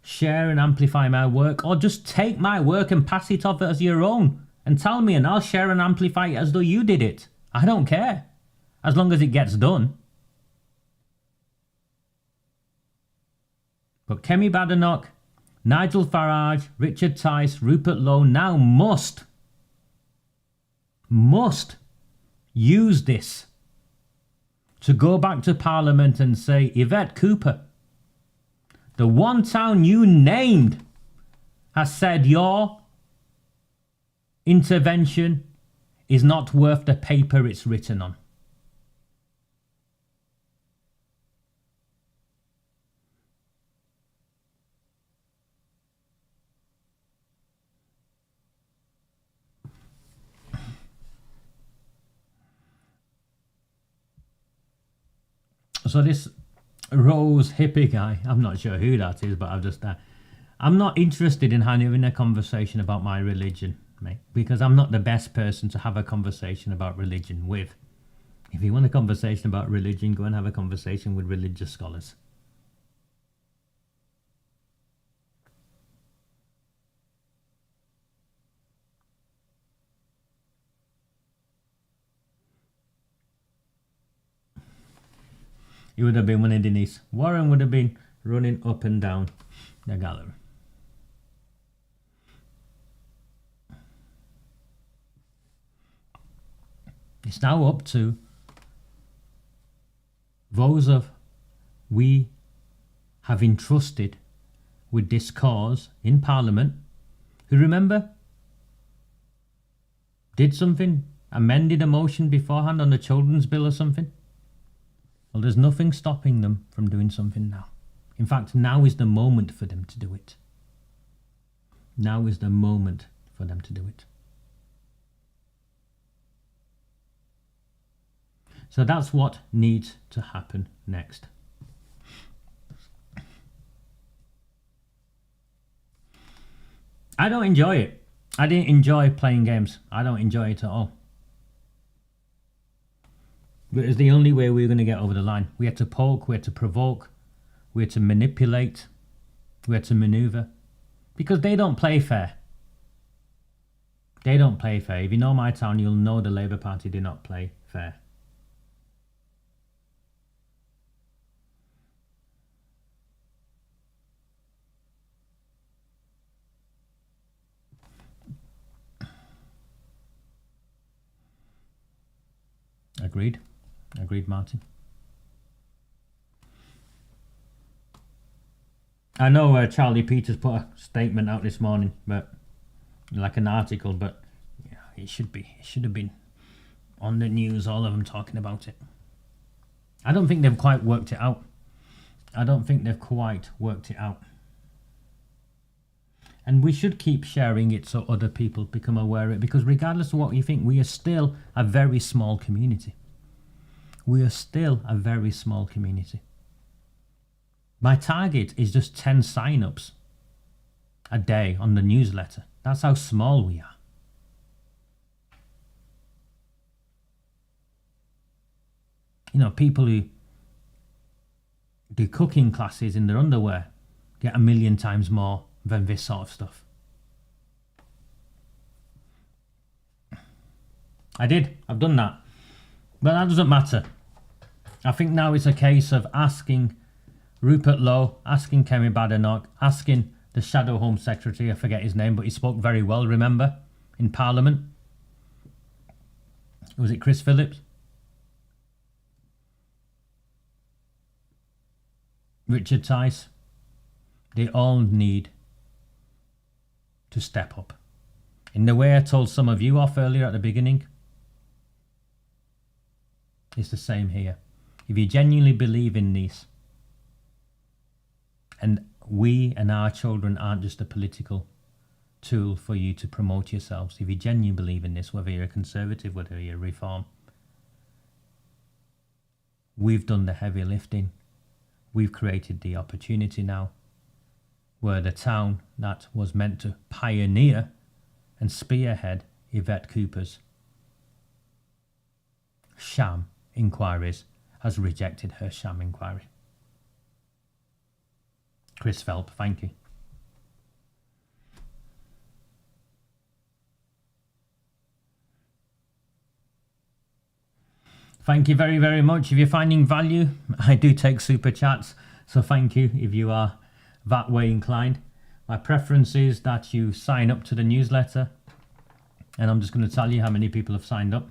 Share and amplify my work, or just take my work and pass it off as your own and tell me, and I'll share and amplify it as though you did it. I don't care, as long as it gets done. But Kemi Badenoch, Nigel Farage, Richard Tice, Rupert Lowe now must use this to go back to Parliament and say, Yvette Cooper, the one town you named has said your intervention is not worth the paper it's written on. So this Rose hippie guy, I'm not sure who that is, but I'm not interested in having a conversation about my religion, mate, because I'm not the best person to have a conversation about religion with. If you want a conversation about religion, go and have a conversation with religious scholars. He would have been winning, Denise. Warren would have been running up and down the gallery. It's now up to those of we have entrusted with this cause in Parliament, who, remember, did something, amended a motion beforehand on the children's bill or something. Well, there's nothing stopping them from doing something now. In fact, now is the moment for them to do it. Now is the moment for them to do it. So that's what needs to happen next. I don't enjoy it. I didn't enjoy playing games. I don't enjoy it at all. But it's the only way we were going to get over the line. We had to poke, we had to provoke, we had to manipulate, we had to maneuver. Because they don't play fair. They don't play fair. If you know my town, you'll know the Labour Party do not play fair. Agreed. Agreed, Martin. I know Charlie Peters put a statement out this morning, but like an article, but yeah, it should have been on the news, all of them talking about it. I don't think they've quite worked it out. And we should keep sharing it so other people become aware of it, because regardless of what you think, we are still a very small community. We are still a very small community. My target is just 10 sign-ups a day on the newsletter. That's how small we are. You know, people who do cooking classes in their underwear get 1 million times more than this sort of stuff. I've done that. But that doesn't matter. I think now it's a case of asking Rupert Lowe, asking Kemi Badenoch, asking the Shadow Home Secretary, I forget his name, but he spoke very well, remember, in Parliament. Was it Chris Phillips? Richard Tice. They all need to step up. In the way I told some of you off earlier at the beginning, it's the same here. If you genuinely believe in this, and we and our children aren't just a political tool for you to promote yourselves, if you genuinely believe in this, whether you're a Conservative, whether you're a Reform, we've done the heavy lifting. We've created the opportunity now where the town that was meant to pioneer and spearhead Yvette Cooper's sham inquiries has rejected her sham inquiry. Chris Phelps, thank you. Thank you very, very much. If you're finding value, I do take super chats, so thank you if you are that way inclined. My preference is that you sign up to the newsletter, and I'm just going to tell you how many people have signed up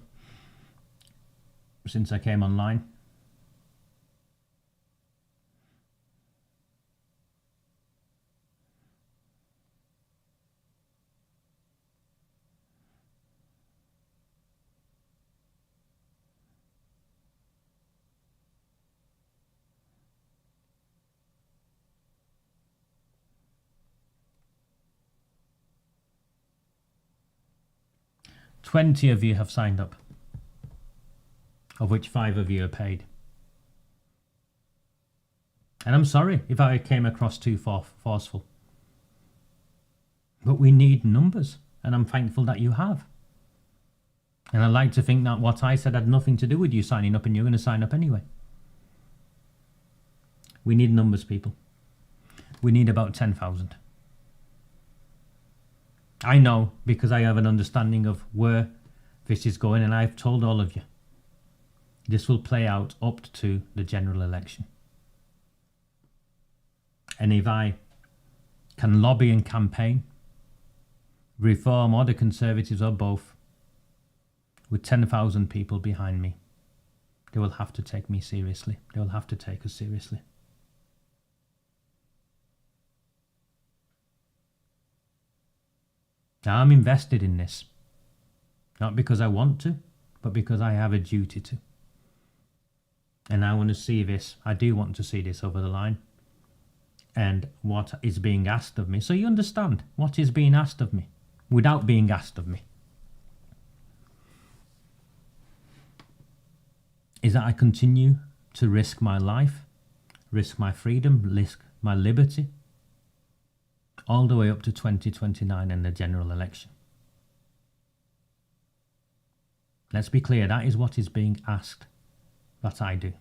since I came online. "20 of you have signed up, of which 5 of you are paid. And I'm sorry if I came across too forceful. But we need numbers, and I'm thankful that you have. And I like to think that what I said had nothing to do with you signing up, and you're going to sign up anyway. We need numbers, people. We need about 10,000. I know, because I have an understanding of where this is going, and I've told all of you, this will play out up to the general election. And if I can lobby and campaign, Reform or the Conservatives or both, with 10,000 people behind me, they will have to take me seriously. They will have to take us seriously. Now, I'm invested in this, not because I want to, but because I have a duty to. And I want to see this, I do want to see this over the line, and what is being asked of me. So you understand what is being asked of me, without being asked of me, is that I continue to risk my life, risk my freedom, risk my liberty, all the way up to 2029 and the general election. Let's be clear, that is what is being asked that I do.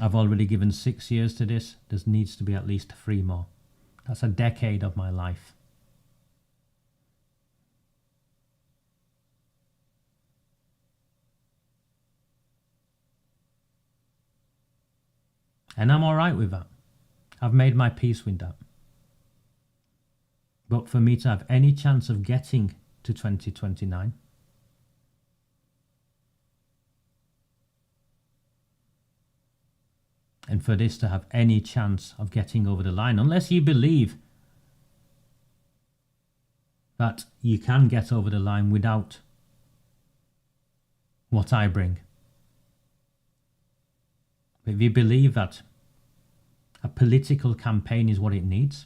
I've already given 6 years to this. There needs to be at least 3 more. That's a decade of my life. And I'm all right with that. I've made my peace with that. But for me to have any chance of getting to 2029, and for this to have any chance of getting over the line, unless you believe that you can get over the line without what I bring. If you believe that a political campaign is what it needs,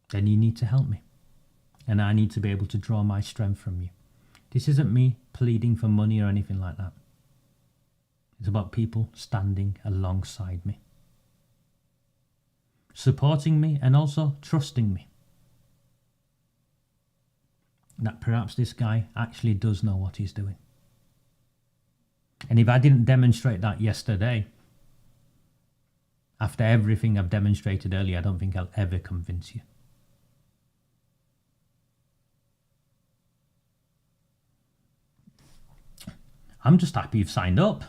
then you need to help me. And I need to be able to draw my strength from you. This isn't me pleading for money or anything like that. It's about people standing alongside me, supporting me, and also trusting me that perhaps this guy actually does know what he's doing. And if I didn't demonstrate that yesterday, after everything I've demonstrated earlier, I don't think I'll ever convince you. I'm just happy you've signed up.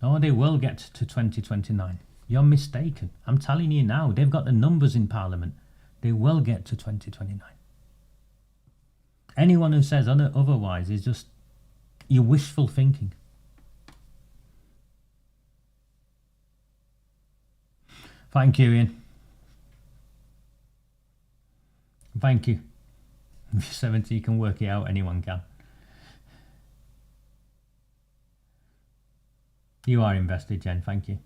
No, they will get to 2029. You're mistaken. I'm telling you now, they've got the numbers in Parliament. They will get to 2029. Anyone who says otherwise is just your wishful thinking. Thank you, Ian. Thank you. If you're 70, you can work it out. Anyone can. You are invested, Jen. Thank you.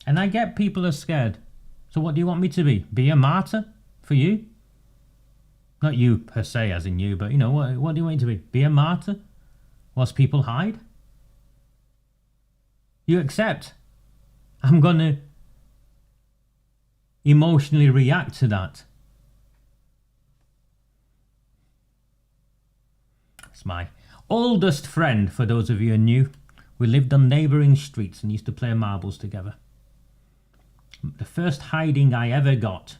And I get people are scared. So what do you want me to be? Be a martyr for you? Not you per se, as in you, but you know, what do you want me to be? Be a martyr? Whilst people hide? You accept. I'm going to emotionally react to that. It's my oldest friend, for those of you who are new. We lived on neighbouring streets and used to play marbles together. The first hiding I ever got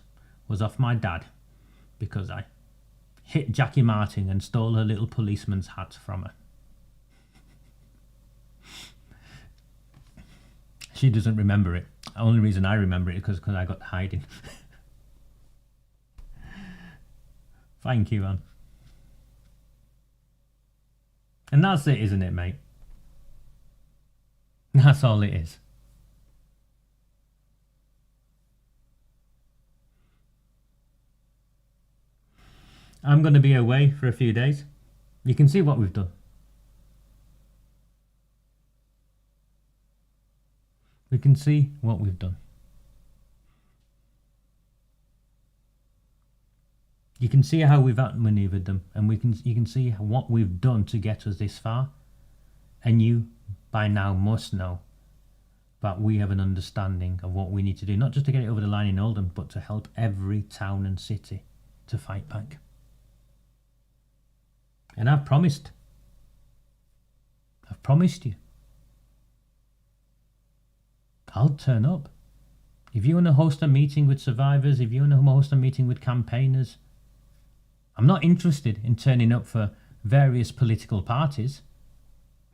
was off my dad, because I hit Jackie Martin and stole her little policeman's hat from her. She doesn't remember it. The only reason I remember it is because I got hiding. Thank you, Anne. And that's it, isn't it, mate? That's all it is. I'm going to be away for a few days. You can see what we've done. We can see what we've done. You can see how we've outmaneuvered them, and you can see what we've done to get us this far. And you, by now, must know that we have an understanding of what we need to do, not just to get it over the line in Oldham, but to help every town and city to fight back. And I've promised you. I'll turn up. If you want to host a meeting with survivors, if you want to host a meeting with campaigners, I'm not interested in turning up for various political parties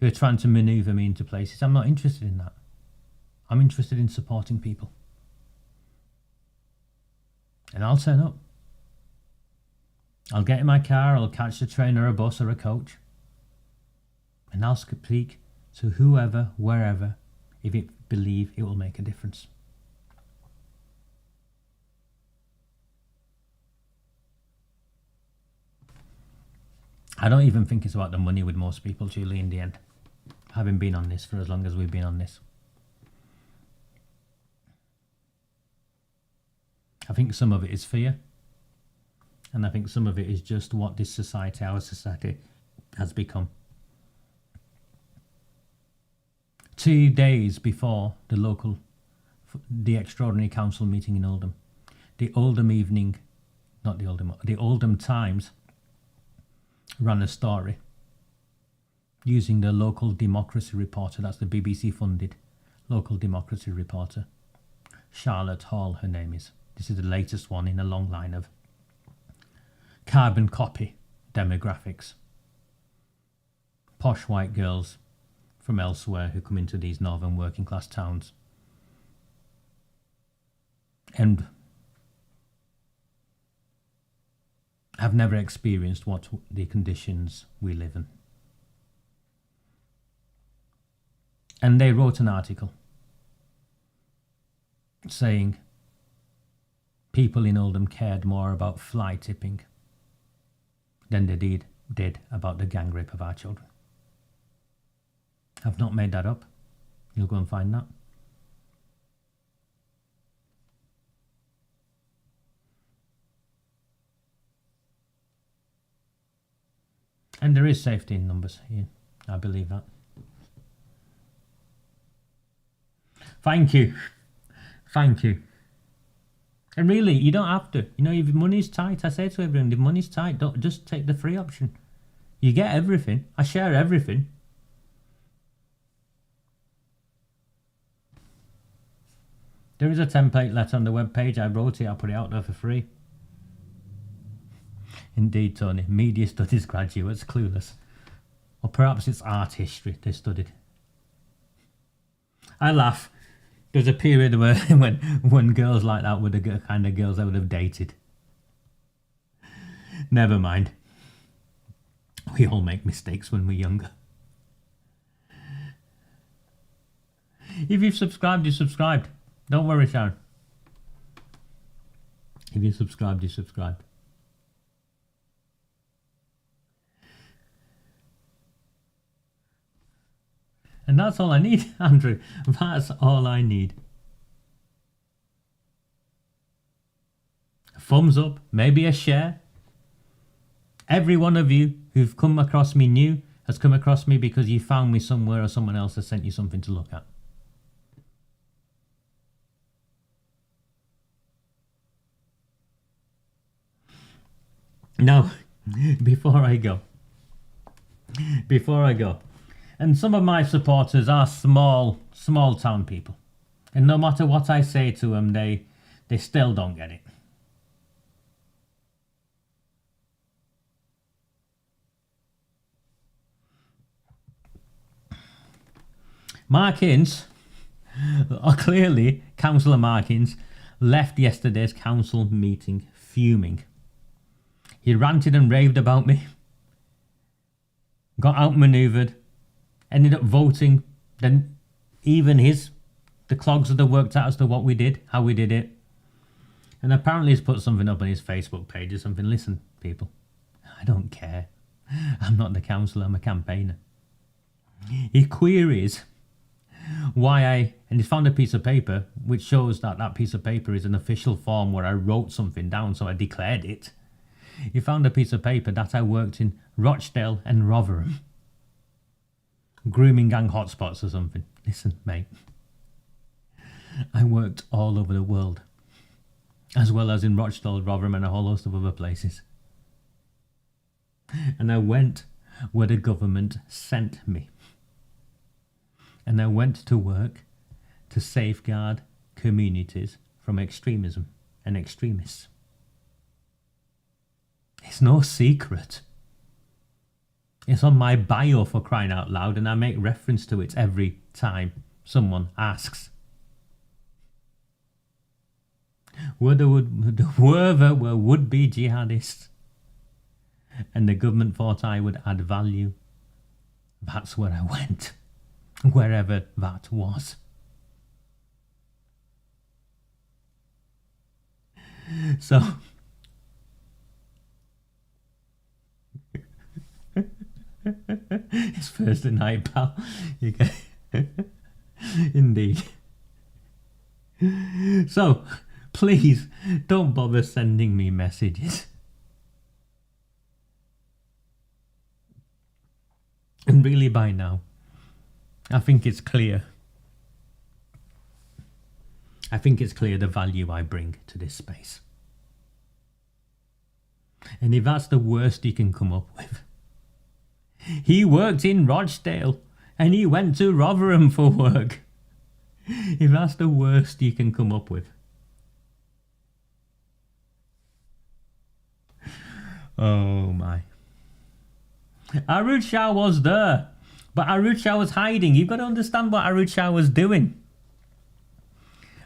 who are trying to manoeuvre me into places. I'm not interested in that. I'm interested in supporting people. And I'll turn up. I'll get in my car, I'll catch a train or a bus or a coach, and I'll speak to whoever, wherever, if it believe it will make a difference. I don't even think it's about the money with most people, Julie, in the end. Having been on this for as long as we've been on this. I think some of it is fear. And I think some of it is just what this society, our society, has become. 2 days before the extraordinary council meeting in Oldham, the Oldham Times ran a story using the local democracy reporter, that's the BBC funded local democracy reporter, Charlotte Hall, her name is. This is the latest one in a long line of carbon copy demographics. Posh white girls from elsewhere who come into these northern working class towns and have never experienced what the conditions we live in. And they wrote an article saying people in Oldham cared more about fly tipping than they did about the gang rape of our children. I've not made that up. You'll go and find that. And there is safety in numbers, Ian. I believe that. Thank you. Thank you. And really, you don't have to. You know, if money's tight, I say to everyone, if money's tight, don't just take the free option. You get everything. I share everything. There is a template letter on the webpage. I wrote it. I put it out there for free. Indeed, Tony. Media studies graduates, clueless. Or perhaps it's art history they studied. I laugh. There's a period where when girls like that were the kind of girls I would have dated. Never mind. We all make mistakes when we're younger. If you've subscribed, you've subscribed. Don't worry, Sharon. If you subscribed, you subscribed. And that's all I need, Andrew. That's all I need. A thumbs up, maybe a share. Every one of you who've come across me new has come across me because you found me somewhere or someone else has sent you something to look at. Now, before I go, and some of my supporters are small town people, and no matter what I say to them, they still don't get it. Mark Ince, clearly Councillor Mark Ince, left yesterday's council meeting fuming. He ranted and raved about me, got outmanoeuvred, ended up voting. Then even the clogs had worked out as to what we did, how we did it. And apparently he's put something up on his Facebook page or something. Listen, people, I don't care. I'm not the councillor, I'm a campaigner. He queries why and he's found a piece of paper which shows that piece of paper is an official form where I wrote something down, so I declared it. He found a piece of paper that I worked in Rochdale and Rotherham. Grooming gang hotspots or something. Listen, mate. I worked all over the world, as well as in Rochdale, Rotherham and a whole host of other places. And I went where the government sent me. And I went to work to safeguard communities from extremism and extremists. It's no secret. It's on my bio, for crying out loud, and I make reference to it every time someone asks. Were there would-be jihadists, and the government thought I would add value, that's where I went, wherever that was. So it's Thursday night, pal. You can indeed. So please don't bother sending me messages. And really, by now, I think it's clear. I think it's clear the value I bring to this space. And if that's the worst you can come up with, he worked in Rochdale and he went to Rotherham for work. If that's the worst you can come up with. Oh my. Arud Shah was there, but Arud Shah was hiding. You've got to understand what Arud Shah was doing.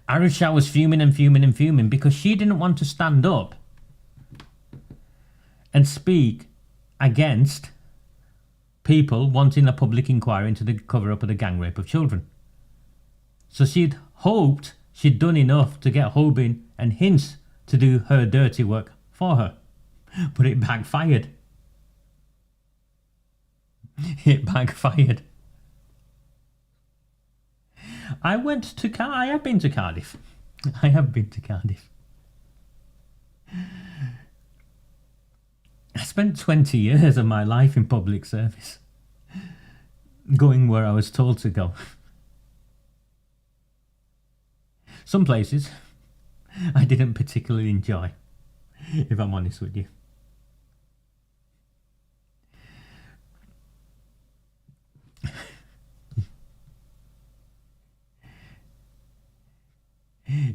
Arud Shah was fuming and fuming and fuming because she didn't want to stand up and speak against people wanting a public inquiry into the cover-up of the gang rape of children. So she'd hoped she'd done enough to get Hoban and Hince to do her dirty work for her. But it backfired. It backfired. I have been to Cardiff. I have been to Cardiff. I spent 20 years of my life in public service, going where I was told to go. Some places I didn't particularly enjoy, if I'm honest with you.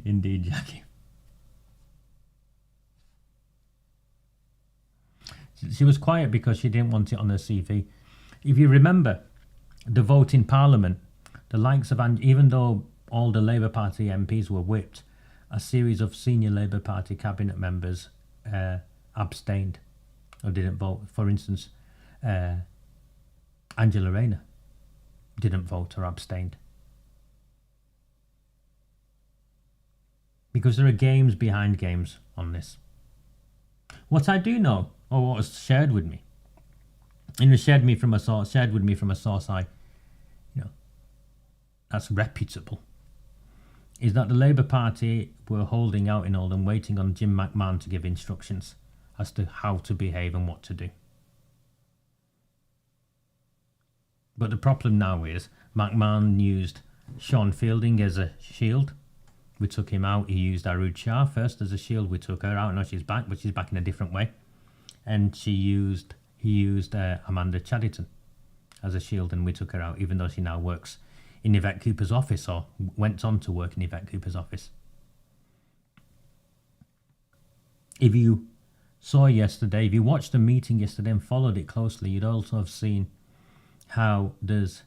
Indeed, Jackie. She was quiet because she didn't want it on her CV. If you remember the vote in Parliament, the likes of, even though all the Labour Party MPs were whipped, a series of senior Labour Party cabinet members abstained or didn't vote. For instance, Angela Rayner didn't vote or abstained. Because there are games behind games on this. What I do know, or what was shared with me, and it was shared with me from a source that's reputable, is that the Labour Party were holding out in Oldham, waiting on Jim McMahon to give instructions as to how to behave and what to do. But the problem now is McMahon used Sean Fielding as a shield. We took him out. He used Arud Shah first as a shield. We took her out. Now she's back, but she's back in a different way. And he used Amanda Chadderton as a shield, and we took her out, even though she now works in Yvette Cooper's office, or went on to work in Yvette Cooper's office. If you saw yesterday, if you watched the meeting yesterday and followed it closely, you'd also have seen how there's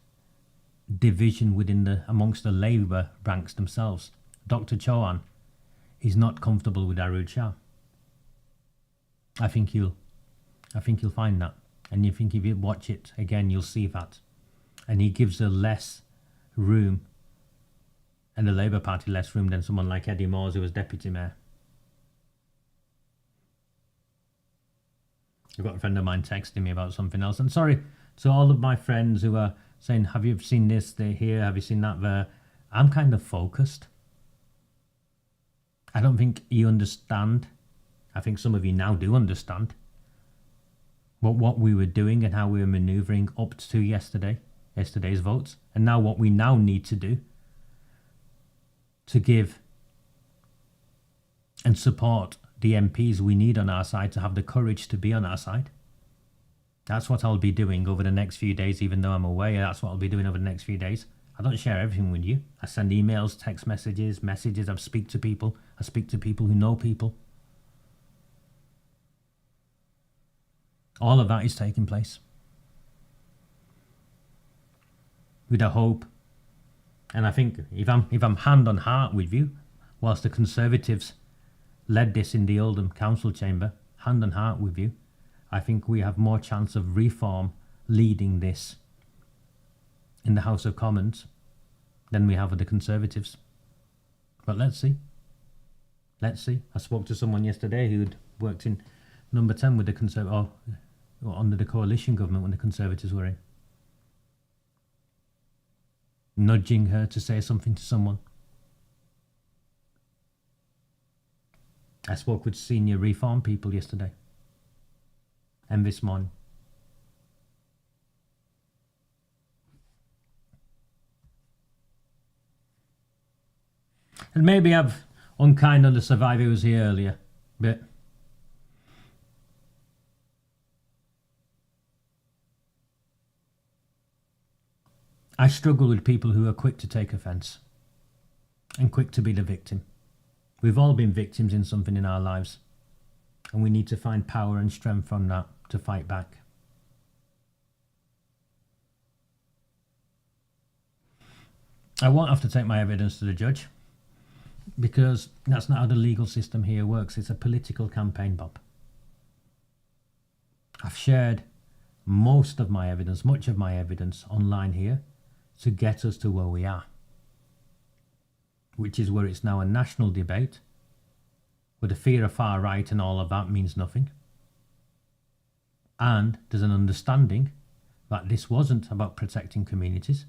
division amongst the Labour ranks themselves. Dr. Chauhan is not comfortable with Arud Shah. I think you'll find that, and you think if you watch it again, you'll see that. And he gives her less room, and the Labour Party less room, than someone like Eddie Moores, who was deputy mayor. I've got a friend of mine texting me about something else, and sorry to all of my friends who are saying, "Have you seen this here? Have you seen that there?" I'm kind of focused. I don't think you understand. I think some of you now do understand what we were doing and how we were manoeuvring up to yesterday's votes, and now what we now need to do to give and support the MPs we need on our side to have the courage to be on our side. That's what I'll be doing over the next few days, even though I'm away. That's what I'll be doing over the next few days. I don't share everything with you. I send emails, text messages. I speak to people. I speak to people who know people. All of that is taking place with a hope. And I think if I'm hand on heart with you, whilst the Conservatives led this in the Oldham Council chamber, hand on heart with you, I think we have more chance of reform leading this in the House of Commons than we have with the Conservatives. But let's see. I spoke to someone yesterday who'd worked in Number 10 with the or under the coalition government when the Conservatives were in. Nudging her to say something to someone. I spoke with senior reform people yesterday and this morning. And maybe I've unkind on the survivor who was here earlier, but I struggle with people who are quick to take offence and quick to be the victim. We've all been victims in something in our lives, and we need to find power and strength from that to fight back. I won't have to take my evidence to the judge, because that's not how the legal system here works. It's a political campaign, Bob. I've shared much of my evidence online here to get us to where we are, which is where it's now a national debate, where the fear of far right and all of that means nothing. And there's an understanding that this wasn't about protecting communities.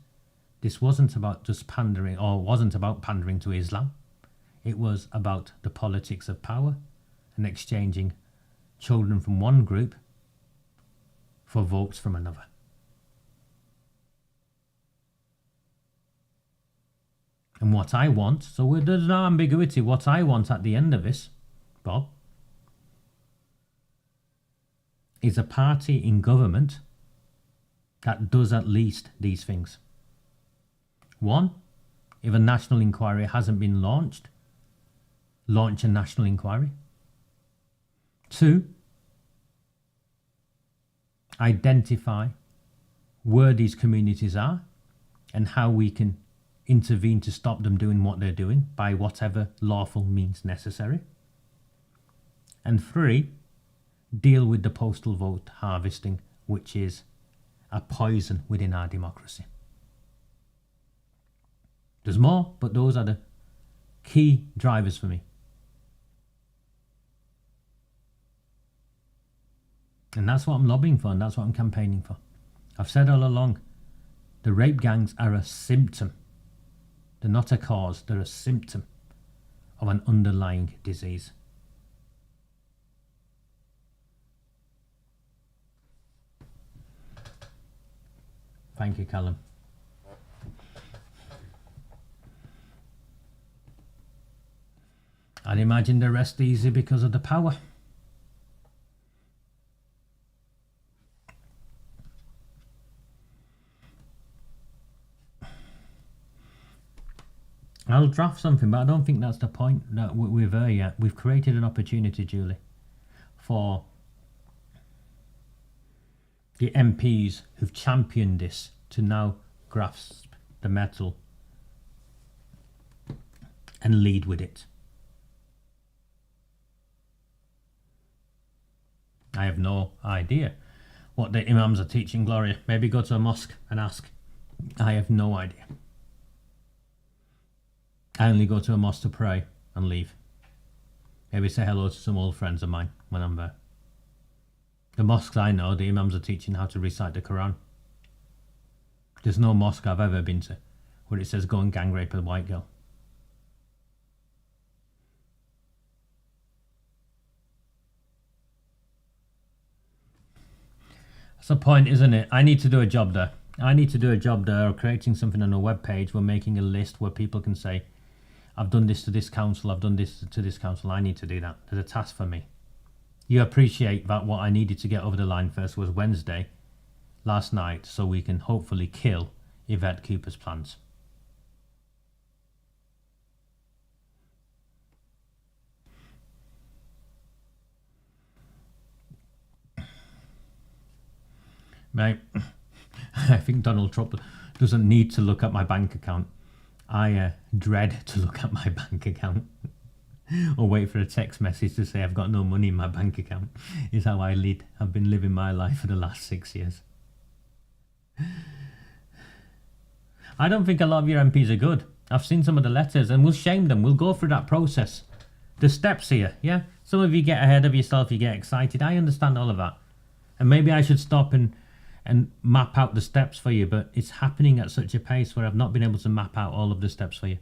This wasn't about just pandering, or wasn't about pandering to Islam. It was about the politics of power and exchanging children from one group for votes from another. And what I want, so there's no ambiguity, what I want at the end of this, Bob, is a party in government that does at least these things. One, if a national inquiry hasn't been launched, launch a national inquiry. Two, identify where these communities are and how we can intervene to stop them doing what they're doing by whatever lawful means necessary. And three, deal with the postal vote harvesting, which is a poison within our democracy. There's more, but those are the key drivers for me. And that's what I'm lobbying for, and that's what I'm campaigning for. I've said all along, the rape gangs are a symptom. They're not a cause, they're a symptom of an underlying disease. Thank you, Callum. I'd imagine the rest easy because of the power. I'll draft something, but I don't think that's the point that we're there yet. We've created an opportunity, Julie, for the MPs who've championed this to now grasp the mettle and lead with it. I have no idea what the imams are teaching, Gloria. Maybe go to a mosque and ask. I have no idea. I only go to a mosque to pray and leave. Maybe say hello to some old friends of mine when I'm there. The mosques I know, the imams are teaching how to recite the Quran. There's no mosque I've ever been to where it says go and gang rape a white girl. That's the point, isn't it? I need to do a job there. I need to do a job there, or creating something on a web page. We're making a list where people can say, I've done this to this council, I've done this to this council. I need to do that. There's a task for me. You appreciate that what I needed to get over the line first was Wednesday, last night, so we can hopefully kill Yvette Cooper's plans. Mate, I think Donald Trump doesn't need to look at my bank account. I dread to look at my bank account or wait for a text message to say I've got no money in my bank account. Is how I lead. I've been living my life for the last 6 years. I don't think a lot of your MPs are good. I've seen some of the letters, and we'll shame them. We'll go through that process. The steps here, yeah? Some of you get ahead of yourself, you get excited. I understand all of that. And maybe I should stop and map out the steps for you, but it's happening at such a pace where I've not been able to map out all of the steps for you.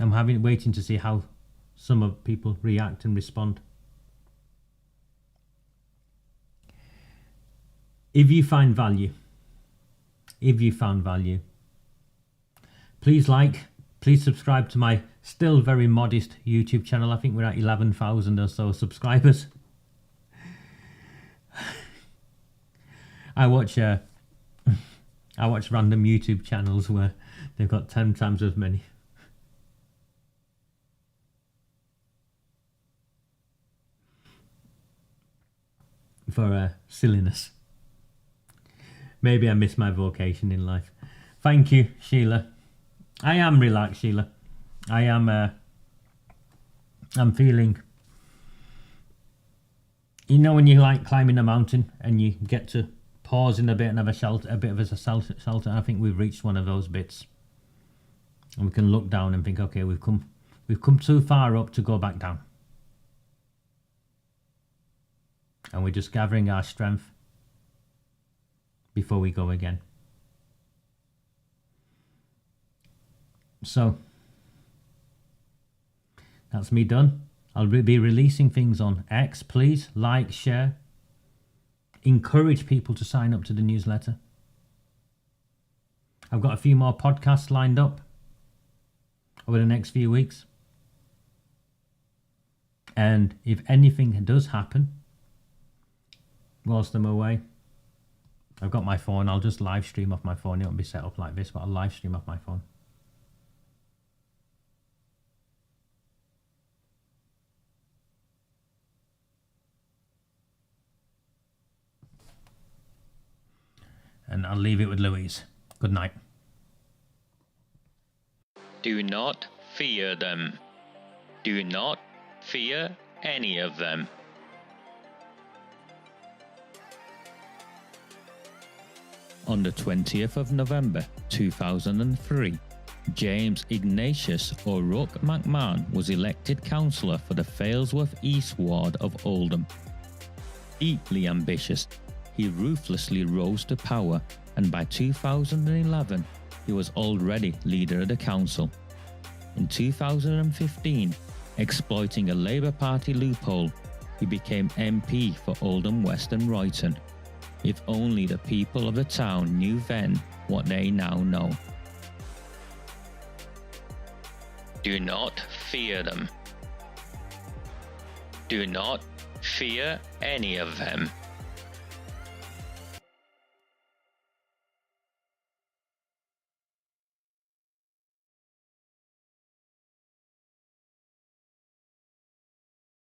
I'm waiting to see how some of people react and respond. If you found value, please please subscribe to my still very modest YouTube channel. I think we're at 11,000 or so subscribers. I watch random YouTube channels where they've got 10 times as many. For silliness. Maybe I miss my vocation in life. Thank you, Sheila. I am relaxed, Sheila. I'm feeling, you know, when you like climbing a mountain and you get to pause in a bit and have a bit of a shelter. I think we've reached one of those bits, and we can look down and think, okay, we've come too far up to go back down, and we're just gathering our strength before we go again. So that's me done. I'll be releasing things on X. Please like, share, encourage people to sign up to the newsletter. I've got a few more podcasts lined up over the next few weeks. And if anything does happen whilst I'm away, I've got my phone. I'll just live stream off my phone. It won't be set up like this, but I'll live stream off my phone. And I'll leave it with Louise. Good night. Do not fear them. Do not fear any of them. On the 20th of November 2003, James Ignatius O'Rourke McMahon was elected councillor for the Failsworth East Ward of Oldham. Deeply ambitious, he ruthlessly rose to power, and by 2011 he was already leader of the council. In 2015, exploiting a Labour Party loophole, he became MP for Oldham West and Royton. If only the people of the town knew then what they now know. Do not fear them. Do not fear any of them.